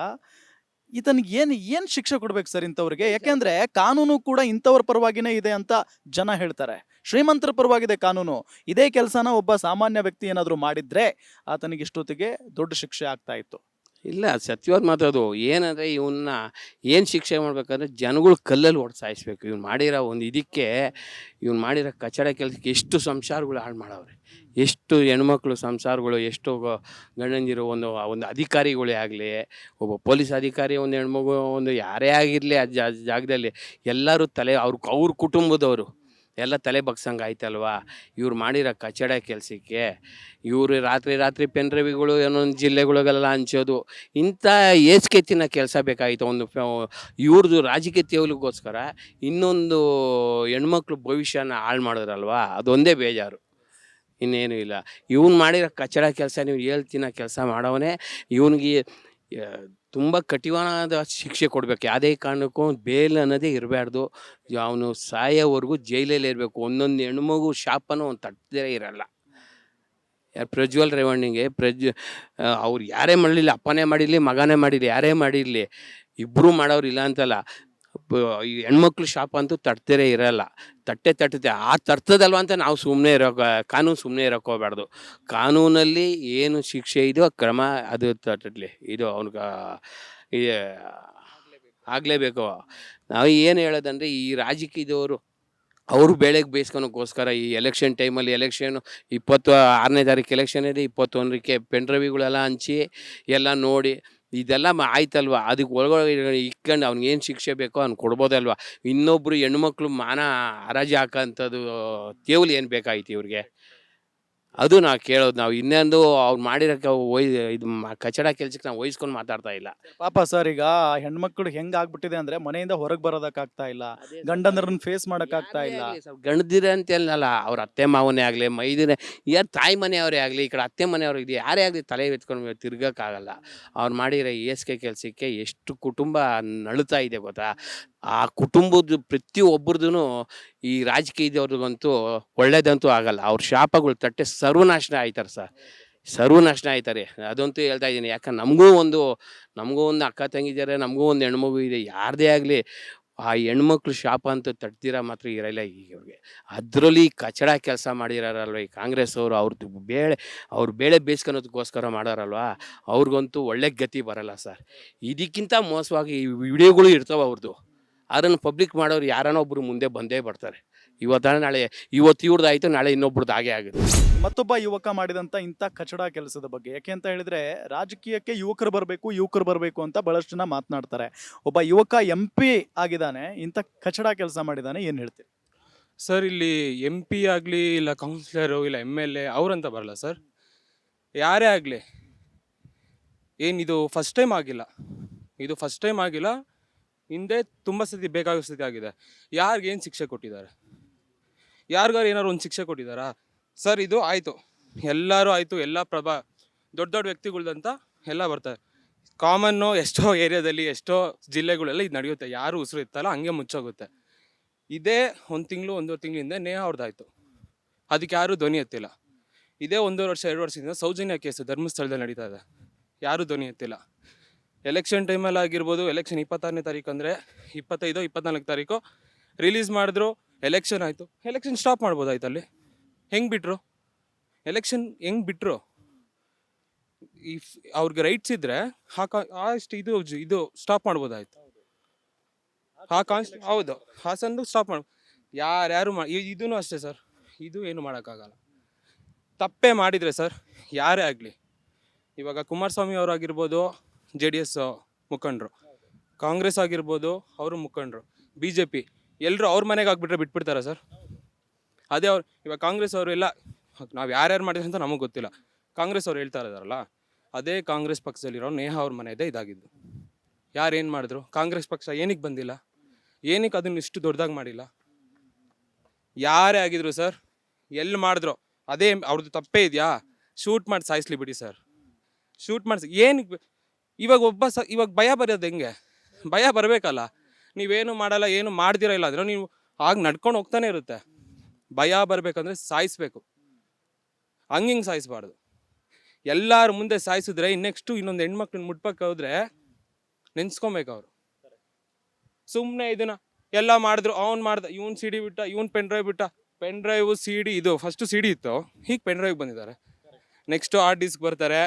ಈತನಿಗೆ ಏನು ಶಿಕ್ಷೆ ಕೊಡ್ಬೇಕು ಸರ್ ಇಂಥವ್ರಿಗೆ? ಯಾಕೆಂದ್ರೆ ಕಾನೂನು ಕೂಡ ಇಂಥವ್ರ ಪರವಾಗಿನೇ ಇದೆ ಅಂತ ಜನ ಹೇಳ್ತಾರೆ. ಶ್ರೀಮಂತರ ಪರವಾಗಿದೆ ಕಾನೂನು. ಇದೇ ಕೆಲಸನ ಒಬ್ಬ ಸಾಮಾನ್ಯ ವ್ಯಕ್ತಿ ಏನಾದರೂ ಮಾಡಿದ್ರೆ ಆತನಿಗೆ ಇಷ್ಟೊತ್ತಿಗೆ ದೊಡ್ಡ ಶಿಕ್ಷೆ ಆಗ್ತಾ ಇತ್ತು. ಇಲ್ಲ, ಸತ್ಯವಾದ ಮಾತದು. ಏನಂದರೆ ಇವನ್ನ ಏನು ಶಿಕ್ಷೆ ಮಾಡ್ಬೇಕಂದ್ರೆ ಜನಗಳು ಕಲ್ಲಲ್ಲಿ ಹೊಡೆದು ಸಾಯಿಸ್ಬೇಕು. ಇವ್ನು ಮಾಡಿರೋ ಒಂದು ಇದಕ್ಕೆ, ಇವ್ನು ಮಾಡಿರೋ ಕಚಡ ಕೆಲಸಕ್ಕೆ ಎಷ್ಟು ಸಂಸಾರಗಳು ಹಾಳು ಮಾಡವ್ರೆ, ಎಷ್ಟು ಹೆಣ್ಮಕ್ಳು ಸಂಸಾರಗಳು, ಎಷ್ಟು ಗಂಡಂದಿರು, ಒಂದು ಅಧಿಕಾರಿಗಳೇ ಆಗಲಿ, ಒಬ್ಬ ಪೊಲೀಸ್ ಅಧಿಕಾರಿ, ಒಂದು ಹೆಣ್ಮಗು, ಒಂದು ಯಾರೇ ಆಗಿರಲಿ ಆ ಜಾಗದಲ್ಲಿ ಎಲ್ಲರೂ ಅವ್ರ ಕುಟುಂಬದವರು ಎಲ್ಲ ತಲೆ ಬಗ್ಸಂಗೆ ಆಯ್ತಲ್ವಾ ಇವ್ರು ಮಾಡಿರೋ ಕಚಡ ಕೆಲಸಕ್ಕೆ. ಇವರು ರಾತ್ರಿ ಪೆನ್ ಡ್ರೈವ್ಗಳು ಏನೊಂದು ಜಿಲ್ಲೆಗಳಿಗೆಲ್ಲ ಹಂಚೋದು, ಇಂಥ ಏಸ್ಕೆತ್ತಿನ ಕೆಲಸ ಬೇಕಾಗಿತ್ತು. ಇವ್ರದ್ದು ರಾಜಕೀಯ ತೇವಲಿಗೋಸ್ಕರ ಇನ್ನೊಂದು ಹೆಣ್ಮಕ್ಳು ಭವಿಷ್ಯನ ಹಾಳು ಮಾಡಿದ್ರಲ್ವಾ, ಅದೊಂದೇ ಬೇಜಾರು, ಇನ್ನೇನು ಇಲ್ಲ. ಇವ್ನು ಮಾಡಿರೋ ಕಚಡ ಕೆಲಸ, ನೀವು ಹೇಳ್ತಿನ ಕೆಲಸ ಮಾಡವನೇ. ಇವನಿಗೆ ತುಂಬ ಕಠಿಣವಾದ ಶಿಕ್ಷೆ ಕೊಡಬೇಕು. ಯಾವುದೇ ಕಾರಣಕ್ಕೂ ಬೇಲ್ ಅನ್ನೋದೇ ಇರಬಾರ್ದು. ಅವನು ಸಾಯೋವರೆಗೂ ಜೈಲಲ್ಲಿ ಇರಬೇಕು. ಒಂದೊಂದು ಹೆಣ್ಮಗು ಶಾಪನೂ ಒಂದು ತಟ್ಟದೇ ಇರಲ್ಲ. ಪ್ರಜ್ವಲ್ ರೇವಣ್ಣಗೆ ಅವ್ರು ಯಾರೇ ಮಾಡಲಿಲ್ಲ, ಅಪ್ಪನೇ ಮಾಡಿರಲಿ, ಮಗನೇ ಮಾಡಿರಲಿ, ಯಾರೇ ಮಾಡಿರಲಿ, ಇಬ್ಬರೂ ಮಾಡೋರಿಲ್ಲ ಅಂತಲ್ಲ, ಈ ಹೆಣ್ಮಕ್ಳು ಶಾಪ ಅಂತೂ ತಟ್ಟದೇ ಇರಲ್ಲ. ತಟ್ಟುತ್ತೆ. ಆ ತರ್ತದಲ್ವ ಅಂತ ನಾವು ಕಾನೂನು ಸುಮ್ಮನೆ ಇರೋಕೆ ಹೋಗ್ಬಾರ್ದು. ಕಾನೂನಲ್ಲಿ ಏನು ಶಿಕ್ಷೆ ಇದೆಯೋ ಕ್ರಮ ಅದು ತಟ್ಟಲಿ, ಇದು ಅವ್ನಿಗೆ ಆಗಲೇಬೇಕು. ನಾವು ಏನು ಹೇಳೋದಂದರೆ, ಈ ರಾಜಕೀಯದವರು ಅವರು ಬೆಳೆಗೆ ಬೇಯಿಸ್ಕೊಳಕ್ಕೋಸ್ಕರ ಈ ಎಲೆಕ್ಷನ್ ಟೈಮಲ್ಲಿ, 26ನೇ ತಾರೀಕು ಎಲೆಕ್ಷನ್ ಇದೆ, 21ಕ್ಕೆ ಪೆನ್ ಡ್ರೈವ್ಗಳೆಲ್ಲ ಹಂಚಿ ಎಲ್ಲ ನೋಡಿ ಇದೆಲ್ಲ ಆಯ್ತಲ್ವ, ಅದಕ್ಕೆ ಒಳಗಡೆ ಇಕ್ಕೊಂಡು ಅವ್ನಿಗೇನು ಶಿಕ್ಷೆ ಬೇಕೋ ಅವ್ನು ಕೊಡ್ಬೋದಲ್ವ. ಇನ್ನೊಬ್ಬರು ಹೆಣ್ಮಕ್ಳು ಮಾನ ಹರಾಜು ಹಾಕೋಂಥದ್ದು ತೇವಲಿ ಏನು ಬೇಕಾಯ್ತು ಇವ್ರಿಗೆ? ಅದು ನಾವು ಕೇಳೋದು. ನಾವು ಇನ್ನೊಂದು ಅವ್ರು ಮಾಡಿರೋಕ್ಕೆ ಇದು ಕಚಡ ಕೆಲಸಕ್ಕೆ ನಾವು ವಹಿಸ್ಕೊಂಡು ಮಾತಾಡ್ತಾ ಇಲ್ಲ. ಪಾಪ ಸರ್, ಈಗ ಹೆಣ್ಮಕ್ಳು ಹೆಂಗ್ ಆಗ್ಬಿಟ್ಟಿದೆ ಅಂದ್ರೆ ಮನೆಯಿಂದ ಹೊರಗೆ ಬರೋದಕ್ಕಾಗ್ತಾ ಇಲ್ಲ, ಗಂಡಂದ್ರನ್ನ ಫೇಸ್ ಮಾಡೋಕ್ಕಾಗ್ತಾ ಇಲ್ಲ. ಗಂಡದಿರ ಅಂತೇನಲ್ಲ, ಅವ್ರ ಅತ್ತೆ ಮಾವನೇ ಆಗಲಿ, ಮೈದಿನೇ, ಯಾರು ತಾಯಿ ಮನೆಯವರೇ ಆಗಲಿ, ಈ ಕಡೆ ಅತ್ತೆ ಮನೆಯವ್ರು ಇದು ಯಾರೇ ಆಗಲಿ ತಲೆ ಎತ್ಕೊಂಡು ತಿರ್ಗೋಕ್ಕಾಗಲ್ಲ. ಅವ್ರು ಮಾಡಿರೋ ಏಸ್ಕೆ ಕೆಲಸಕ್ಕೆ ಎಷ್ಟು ಕುಟುಂಬ ನಳುತ್ತಾ ಇದೆ ಗೊತ್ತಾ? ಆ ಕುಟುಂಬದ ಪ್ರತಿಯೊಬ್ಬರದೂ ಈ ರಾಜಕೀಯದವ್ರಿಗಂತೂ ಒಳ್ಳೇದಂತೂ ಆಗಲ್ಲ. ಅವ್ರ ಶಾಪಗಳು ತಟ್ಟೆ ಸರ್ವನಾಶನ ಆಯ್ತಾರೆ ಸರ್, ಸರ್ವನಾಶನ ಆಯ್ತಾರೆ. ಅದಂತೂ ಹೇಳ್ತಾ ಇದ್ದೀನಿ. ಯಾಕಂದ್ರೆ ನಮಗೂ ಒಂದು ಅಕ್ಕ ತಂಗಿದ್ದಾರೆ, ನಮಗೂ ಒಂದು ಹೆಣ್ಮಗು ಇದೆ. ಯಾರದೇ ಆಗಲಿ ಆ ಹೆಣ್ಮಕ್ಳು ಶಾಪ ಅಂತೂ ತಟ್ತೀರ ಮಾತ್ರ ಇರಲ್ಲ ಈಗ ಅವ್ರಿಗೆ. ಅದರಲ್ಲಿ ಕಚಡ ಕೆಲಸ ಮಾಡಿದಾರಲ್ವ ಈ ಕಾಂಗ್ರೆಸ್ ಅವರು, ಅವ್ರ ಬೇಳೆ ಬೇಯಿಸ್ಕೊಳೋದಕ್ಕೋಸ್ಕರ ಮಾಡೋರಲ್ವ, ಅವ್ರಿಗಂತೂ ಒಳ್ಳೆ ಗತಿ ಬರಲ್ಲ ಸರ್. ಇದಕ್ಕಿಂತ ಮೋಸವಾಗಿ ಈ ವಿಡಿಯೋಗಳು ಇರ್ತಾವೆ ಅವ್ರದ್ದು, ಅದನ್ನು ಪಬ್ಲಿಕ್ ಮಾಡೋರು ಯಾರನ್ನೋ ಒಬ್ರು ಮುಂದೆ ಬಂದೇ ಬರ್ತಾರೆ. ಇವತ್ತು ಇವ್ರದ್ದು ಆಯಿತು, ನಾಳೆ ಇನ್ನೊಬ್ರದ್ದು ಹಾಗೆ ಆಗುತ್ತೆ. ಮತ್ತೊಬ್ಬ ಯುವಕ ಮಾಡಿದಂಥ ಇಂಥ ಕಚಡ ಕೆಲಸದ ಬಗ್ಗೆ, ಯಾಕೆ ಅಂತ ಹೇಳಿದ್ರೆ ರಾಜಕೀಯಕ್ಕೆ ಯುವಕರು ಬರಬೇಕು ಅಂತ ಬಹಳಷ್ಟು ಜನ ಮಾತನಾಡ್ತಾರೆ. ಒಬ್ಬ ಯುವಕ MP ಆಗಿದ್ದಾನೆ, ಇಂಥ ಕಚಡ ಕೆಲಸ ಮಾಡಿದ್ದಾನೆ, ಏನು ಹೇಳ್ತೀರಿ? ಸರ್ ಇಲ್ಲಿ MP ಆಗಲಿ ಇಲ್ಲ ಕೌನ್ಸಿಲರು ಇಲ್ಲ MLA ಅವರಂತ ಬರಲ್ಲ ಸರ್. ಯಾರೇ ಆಗಲಿ, ಏನಿದು ಫಸ್ಟ್ ಟೈಮ್ ಆಗಿಲ್ಲ, ಹಿಂದೆ ತುಂಬ ಸತಿ ಬೇಕಾಗೋ ಸ್ಥಿತಿ ಆಗಿದೆ. ಯಾರಿಗೇನು ಶಿಕ್ಷೆ ಕೊಟ್ಟಿದ್ದಾರೆ? ಯಾರಿಗಾರು ಏನಾದ್ರು ಒಂದು ಶಿಕ್ಷೆ ಕೊಟ್ಟಿದ್ದಾರಾ ಸರ್? ಇದು ಆಯಿತು, ಎಲ್ಲರೂ ಆಯಿತು, ಎಲ್ಲ ದೊಡ್ಡ ವ್ಯಕ್ತಿಗಳ್ದಂತ ಎಲ್ಲ ಬರ್ತಾರೆ. ಕಾಮನ್ನು ಎಷ್ಟೋ ಏರಿಯಾದಲ್ಲಿ ಎಷ್ಟೋ ಜಿಲ್ಲೆಗಳೆಲ್ಲ ಇದು ನಡೆಯುತ್ತೆ, ಯಾರು ಉಸಿರು ಇತ್ತಲ್ಲ ಹಂಗೆ ಮುಚ್ಚೋಗುತ್ತೆ. ಇದೇ 1 ತಿಂಗಳು 1.5 ತಿಂಗಳಿಂದ ನೇಹ ಅವ್ರದ್ದಾಯಿತು, ಅದಕ್ಕೆ ಯಾರೂ ಧ್ವನಿ ಎತ್ತಿಲ್ಲ. ಇದೇ 1.5 ವರ್ಷ 2 ವರ್ಷದಿಂದ ಸೌಜನ್ಯ ಕೇಸು ಧರ್ಮಸ್ಥಳದಲ್ಲಿ ನಡೀತಾ ಇದೆ, ಯಾರೂ ಧ್ವನಿ ಎತ್ತಿಲ್ಲ. ಎಲೆಕ್ಷನ್ ಟೈಮಲ್ಲಿ ಆಗಿರ್ಬೋದು, ಎಲೆಕ್ಷನ್ 26ನೇ ತಾರೀಕು ಅಂದರೆ 25 24 ತಾರೀಕು ರಿಲೀಸ್ ಮಾಡಿದ್ರು, ಎಲೆಕ್ಷನ್ ಆಯಿತು. ಎಲೆಕ್ಷನ್ ಸ್ಟಾಪ್ ಮಾಡ್ಬೋದಾಯ್ತು ಅಲ್ಲಿ. ಹೆಂಗೆ ಬಿಟ್ರು ಎಲೆಕ್ಷನ್? ಇಫ್ ಅವ್ರಿಗೆ ರೈಟ್ಸ್ ಇದ್ದರೆ ಅಷ್ಟು ಇದು ಸ್ಟಾಪ್ ಮಾಡ್ಬೋದಾಯ್ತು. ಹೌದು, ಹಾಸನ್ದು ಸ್ಟಾಪ್ ಮಾಡ ಯಾರ್ಯಾರು ಇದೂ ಅಷ್ಟೇ ಸರ್, ಇದು ಏನು ಮಾಡೋಕ್ಕಾಗಲ್ಲ. ತಪ್ಪೇ ಮಾಡಿದರೆ ಸರ್ ಯಾರೇ ಆಗಲಿ, ಇವಾಗ ಕುಮಾರಸ್ವಾಮಿ ಅವರಾಗಿರ್ಬೋದು JDS ಮುಖಂಡರು, ಕಾಂಗ್ರೆಸ್ ಆಗಿರ್ಬೋದು ಅವರು ಮುಖಂಡರು, BJP ಎಲ್ಲರೂ ಅವ್ರ ಮನೆಗೆ ಆಗಿಬಿಟ್ರೆ ಬಿಟ್ಬಿಡ್ತಾರೆ ಸರ್? ಅದೇ ಇವಾಗ ಕಾಂಗ್ರೆಸ್ ಅವರು ಎಲ್ಲ ನಾವು ಯಾರ್ಯಾರು ಮಾಡಿದ್ರೆ ಅಂತ ನಮಗೆ ಗೊತ್ತಿಲ್ಲ, ಕಾಂಗ್ರೆಸ್ ಅವ್ರು ಹೇಳ್ತಾ ಇದ್ದಾರಲ್ಲ, ಅದೇ ಕಾಂಗ್ರೆಸ್ ಪಕ್ಷದಲ್ಲಿರೋ ನೇಹ ಅವ್ರ ಮನೆಯದೇ ಇದಾಗಿದ್ದು. ಯಾರೇನು ಮಾಡಿದ್ರು? ಕಾಂಗ್ರೆಸ್ ಪಕ್ಷ ಏನಕ್ಕೆ ಬಂದಿಲ್ಲ? ಏನಕ್ಕೆ ಅದನ್ನು ಇಷ್ಟು ದೊಡ್ಡದಾಗಿ ಮಾಡಿಲ್ಲ? ಯಾರೇ ಆಗಿದ್ರು ಸರ್, ಎಲ್ಲಿ ಮಾಡಿದ್ರು ಅದೇ ಅವ್ರದ್ದು ತಪ್ಪೇ ಇದೆಯಾ? ಶೂಟ್ ಮಾಡಿ ಸಾಯಿಸ್ಲಿ ಬಿಡಿ ಸರ್, ಶೂಟ್ ಮಾಡಿಸಿ ಏನಕ್ಕೆ? ಇವಾಗ ಭಯ ಬರೋದು ಹೆಂಗೆ? ಭಯ ಬರಬೇಕಲ್ಲ. ನೀವೇನು ಮಾಡಲ್ಲ, ಏನು ಮಾಡ್ದಿರ ಇಲ್ಲ ಅಂದರೆ ನೀವು ಆಗ ನಡ್ಕೊಂಡು ಹೋಗ್ತಾನೆ ಇರುತ್ತೆ. ಭಯ ಬರಬೇಕಂದ್ರೆ ಸಾಯಿಸ್ಬೇಕು, ಹಂಗಿಂಗೆ ಸಾಯಿಸ್ಬಾರ್ದು. ಎಲ್ಲರ ಮುಂದೆ ಸಾಯಿಸಿದ್ರೆ ಇನ್ನೊಂದು ಹೆಣ್ಮಕ್ಳನ್ನ ಮುಟ್ಬೇಕು ಹೋದ್ರೆ ನೆನ್ಸ್ಕೊಬೇಕು ಅವರು. ಸುಮ್ಮನೆ ಇದನ್ನ ಎಲ್ಲ ಮಾಡಿದ್ರು, ಅವ್ನು ಮಾಡ್ದ, ಇವ್ನು CD ಬಿಟ್ಟ, ಇವ್ನು ಪೆನ್ ಡ್ರೈವ್ CD, ಇದು ಫಸ್ಟು CD ಇತ್ತು, ಹೀಗೆ ಪೆನ್ ಡ್ರೈವ್ ಬಂದಿದ್ದಾರೆ. ನೆಕ್ಸ್ಟು ಹಾರ್ಡ್ ಡಿಸ್ಕ್ ಬರ್ತಾರೆ,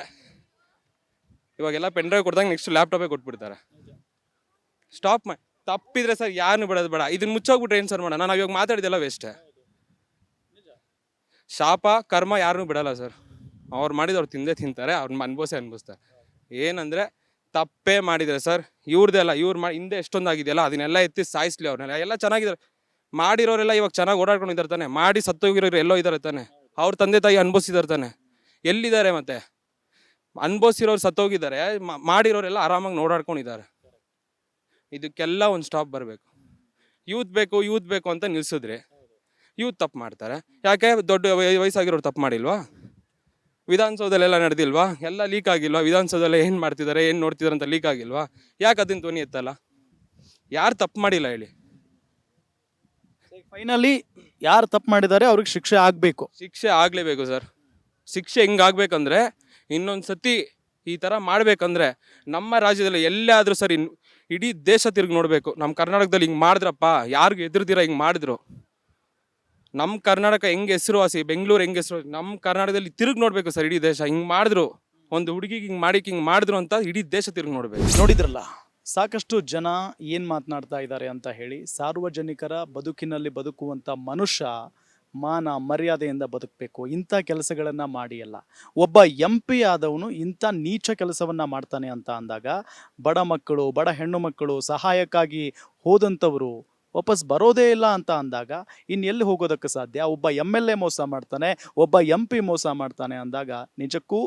ಇವಾಗೆಲ್ಲ ಪೆನ್ ಡ್ರೈವ್ ಕೊಡ್ದಾಗ ನೆಕ್ಸ್ಟ್ ಲ್ಯಾಪ್ಟಾಪೇ ಕೊಟ್ಬಿಡ್ತಾರೆ. ಸ್ಟಾಪ್ ಮಾಡಿ. ತಪ್ಪಿದ್ರೆ ಸರ್ ಯಾರನ್ನು ಬಿಡೋದು ಬೇಡ, ಇದನ್ನ ಮುಚ್ಚೋಗ್ಬಿಟ್ರೆ ಏನು ಸರ್ ಮಾಡೋಣ? ನಾವು ಇವಾಗ ಮಾತಾಡಿದೆಲ್ಲ ವೇಸ್ಟೇ. ಶಾಪ ಕರ್ಮ ಯಾರನ್ನೂ ಬಿಡಲ್ಲ ಸರ್, ಅವ್ರು ಮಾಡಿದವ್ರು ತಿಂತಾರೆ, ಅವ್ರನ್ನ ಅನ್ಭವಿಸ್ತಾರೆ. ಏನಂದರೆ ತಪ್ಪೇ ಮಾಡಿದರೆ ಸರ್, ಇವ್ರದ್ದೆಲ್ಲ ಹಿಂದೆ ಎಷ್ಟೊಂದಾಗಿದೆಯಲ್ಲ ಅದನ್ನೆಲ್ಲ ಎತ್ತಿ ಸಾಯಿಸ್ಲಿ ಅವ್ರನ್ನೆಲ್ಲ. ಎಲ್ಲ ಚೆನ್ನಾಗಿದ್ದಾರೆ ಮಾಡಿರೋರೆಲ್ಲ, ಇವಾಗ ಚೆನ್ನಾಗಿ ಓಡಾಡ್ಕೊಂಡಿದ್ದಾರೆ ತಾನೆ. ಮಾಡಿ ಸತ್ತೋಗಿರೋರು ಎಲ್ಲೋ ಇದ್ದಾರೆ ತಾನೆ, ಅವ್ರ ತಂದೆ ತಾಯಿ ಅನ್ಭವಿಸಿದಾರೆ ತಾನೆ, ಎಲ್ಲಿದ್ದಾರೆ? ಮತ್ತೆ ಅನ್ಭವಿಸಿರೋರು ಸತ್ತೋಗಿದ್ದಾರೆ, ಮಾಡಿರೋರೆಲ್ಲ ಆರಾಮಾಗಿ ಓಡಾಡ್ಕೊಂಡಿದ್ದಾರೆ. ಇದಕ್ಕೆಲ್ಲ ಒಂದು ಸ್ಟಾಪ್ ಬರಬೇಕು. ಯೂತ್ ಬೇಕು ಅಂತ ನಿಲ್ಸಿದ್ರೆ ಯೂತ್ ತಪ್ಪು ಮಾಡ್ತಾರೆ. ಯಾಕೆ? ದೊಡ್ಡ ವಯಸ್ಸಾಗಿರೋರು ತಪ್ಪು ಮಾಡಿಲ್ವಾ? ವಿಧಾನಸೌಧದಲ್ಲೆಲ್ಲ ನಡೆದಿಲ್ವಾ? ಎಲ್ಲ ಲೀಕ್ ಆಗಿಲ್ವಾ? ವಿಧಾನಸೌಧದಲ್ಲಿ ಏನು ಮಾಡ್ತಿದ್ದಾರೆ, ಏನು ನೋಡ್ತಿದ್ದಾರೆ ಅಂತ ಲೀಕ್ ಆಗಿಲ್ವಾ? ಯಾಕೆ ಅದನ್ನ ಧ್ವನಿ ಎತ್ತಲ್ಲ? ಯಾರು ತಪ್ಪು ಮಾಡಿಲ್ಲ ಹೇಳಿ? ಫೈನಲಿ ಯಾರು ತಪ್ಪು ಮಾಡಿದ್ದಾರೆ ಅವ್ರಿಗೆ ಶಿಕ್ಷೆ ಆಗಬೇಕು. ಶಿಕ್ಷೆ ಆಗಲೇಬೇಕು ಸರ್. ಶಿಕ್ಷೆ ಹೆಂಗಾಗಬೇಕಂದ್ರೆ, ಇನ್ನೊಂದು ಸತಿ ಈ ಥರ ಮಾಡಬೇಕಂದ್ರೆ ನಮ್ಮ ರಾಜ್ಯದಲ್ಲಿ ಎಲ್ಲಾದರೂ ಸರಿ ಇಡೀ ದೇಶ ತಿರುಗಿ ನೋಡಬೇಕು. ನಮ್ಮ ಕರ್ನಾಟಕದಲ್ಲಿ ಹಿಂಗೆ ಮಾಡಿದ್ರಪ್ಪ, ಯಾರಿಗೂ ಎದುರ್ದಿರ ಹಿಂಗೆ ಮಾಡಿದ್ರು. ನಮ್ಮ ಕರ್ನಾಟಕ ಹೆಂಗೆ ಹೆಸರುವಾಸಿ, ಬೆಂಗಳೂರು ಹೆಂಗೆ ಹೆಸರು, ನಮ್ಮ ಕರ್ನಾಟಕದಲ್ಲಿ ತಿರುಗಿ ನೋಡಬೇಕು ಸರ್ ಇಡೀ ದೇಶ. ಹಿಂಗೆ ಮಾಡಿದ್ರು, ಒಂದು ಹುಡುಗಿಗೆ ಹಿಂಗೆ ಮಾಡಿದ್ರು ಅಂತ ಇಡೀ ದೇಶ ತಿರುಗಿ ನೋಡಬೇಕು. ನೋಡಿದ್ರಲ್ಲ, ಸಾಕಷ್ಟು ಜನ ಏನು ಮಾತನಾಡ್ತಾ ಇದ್ದಾರೆ ಅಂತ ಹೇಳಿ. ಸಾರ್ವಜನಿಕರ ಬದುಕಿನಲ್ಲಿ ಬದುಕುವಂಥ ಮನುಷ್ಯ ಮಾನ ಮರ್ಯಾದೆಯಿಂದ ಬದುಕಬೇಕು, ಇಂಥ ಕೆಲಸಗಳನ್ನು ಮಾಡಿ ಅಲ್ಲ. ಒಬ್ಬ MP ಆದವನು ಇಂಥ ನೀಚ ಕೆಲಸವನ್ನು ಮಾಡ್ತಾನೆ ಅಂತ ಅಂದಾಗ, ಬಡ ಮಕ್ಕಳು, ಬಡ ಹೆಣ್ಣು ಮಕ್ಕಳು, ಸಹಾಯಕ್ಕಾಗಿ ಹೋದಂಥವರು ವಾಪಸ್ ಬರೋದೇ ಇಲ್ಲ ಅಂತ ಅಂದಾಗ ಇನ್ನೆಲ್ಲಿ ಹೋಗೋದಕ್ಕೆ ಸಾಧ್ಯ? ಒಬ್ಬ MLA ಮೋಸ ಮಾಡ್ತಾನೆ, ಒಬ್ಬ MP ಮೋಸ ಮಾಡ್ತಾನೆ ಅಂದಾಗ ನಿಜಕ್ಕೂ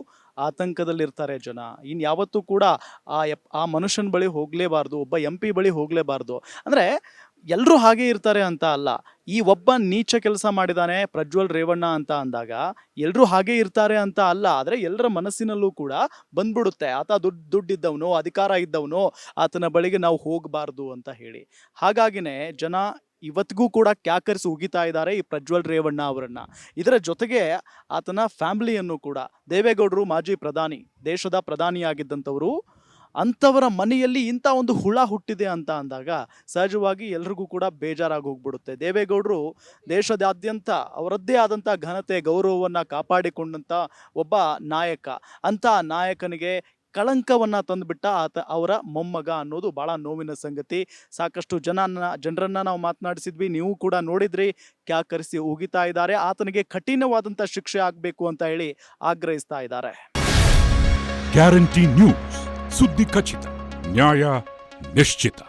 ಆತಂಕದಲ್ಲಿರ್ತಾರೆ ಜನ. ಇನ್ನು ಯಾವತ್ತೂ ಕೂಡ ಆ ಮನುಷ್ಯನ ಬಳಿ ಹೋಗಲೇಬಾರ್ದು, ಒಬ್ಬ MP ಬಳಿ ಹೋಗಲೇಬಾರ್ದು. ಅಂದರೆ ಎಲ್ಲರೂ ಹಾಗೆ ಇರ್ತಾರೆ ಅಂತ ಅಲ್ಲ. ಈ ಒಬ್ಬ ನೀಚ ಕೆಲಸ ಮಾಡಿದಾನೆ ಪ್ರಜ್ವಲ್ ರೇವಣ್ಣ ಅಂತ ಅಂದಾಗ ಎಲ್ಲರೂ ಹಾಗೆ ಇರ್ತಾರೆ ಅಂತ ಅಲ್ಲ. ಆದರೆ ಎಲ್ಲರ ಮನಸ್ಸಿನಲ್ಲೂ ಕೂಡ ಬಂದ್ಬಿಡುತ್ತೆ, ಆತ ದುಡ್ಡಿದ್ದವನು, ಅಧಿಕಾರ ಇದ್ದವನು, ಆತನ ಬಳಿಗೆ ನಾವು ಹೋಗಬಾರ್ದು ಅಂತ ಹೇಳಿ. ಹಾಗಾಗಿನೇ ಜನ ಇವತ್ತಿಗೂ ಕೂಡ ಕ್ಯಾಕರಿಸಿ ಉಗಿತಾ ಇದ್ದಾರೆ ಈ ಪ್ರಜ್ವಲ್ ರೇವಣ್ಣ ಅವರನ್ನ. ಇದರ ಜೊತೆಗೆ ಆತನ ಫ್ಯಾಮಿಲಿಯನ್ನು ಕೂಡ, ದೇವೇಗೌಡರು ಮಾಜಿ ಪ್ರಧಾನಿ, ದೇಶದ ಪ್ರಧಾನಿಯಾಗಿದ್ದಂಥವರು, ಅಂಥವರ ಮನೆಯಲ್ಲಿ ಇಂಥ ಒಂದು ಹುಳ ಹುಟ್ಟಿದೆ ಅಂತ ಅಂದಾಗ ಸಹಜವಾಗಿ ಎಲ್ರಿಗೂ ಕೂಡ ಬೇಜಾರಾಗಿ ಹೋಗ್ಬಿಡುತ್ತೆ. ದೇವೇಗೌಡರು ದೇಶದಾದ್ಯಂತ ಅವರದ್ದೇ ಆದಂಥ ಘನತೆ ಗೌರವವನ್ನು ಕಾಪಾಡಿಕೊಂಡಂಥ ಒಬ್ಬ ನಾಯಕ. ಅಂಥ ನಾಯಕನಿಗೆ ಕಳಂಕವನ್ನು ತಂದುಬಿಟ್ಟ ಅವರ ಮೊಮ್ಮಗ ಅನ್ನೋದು ಭಾಳ ನೋವಿನ ಸಂಗತಿ. ಸಾಕಷ್ಟು ಜನರನ್ನ ನಾವು ಮಾತನಾಡಿಸಿದ್ವಿ, ನೀವು ಕೂಡ ನೋಡಿದ್ರಿ, ಕ್ಯಾಕರಿಸಿ ಉಗಿತಾ ಇದ್ದಾರೆ. ಆತನಿಗೆ ಕಠಿಣವಾದಂಥ ಶಿಕ್ಷೆ ಆಗಬೇಕು ಅಂತ ಹೇಳಿ ಆಗ್ರಹಿಸ್ತಾ ಇದ್ದಾರೆ. ಗ್ಯಾರಂಟಿ ನ್ಯೂಸ್, ಸುದ್ದಿ ಖಚಿತ, ನ್ಯಾಯ ನಿಶ್ಚಿತ.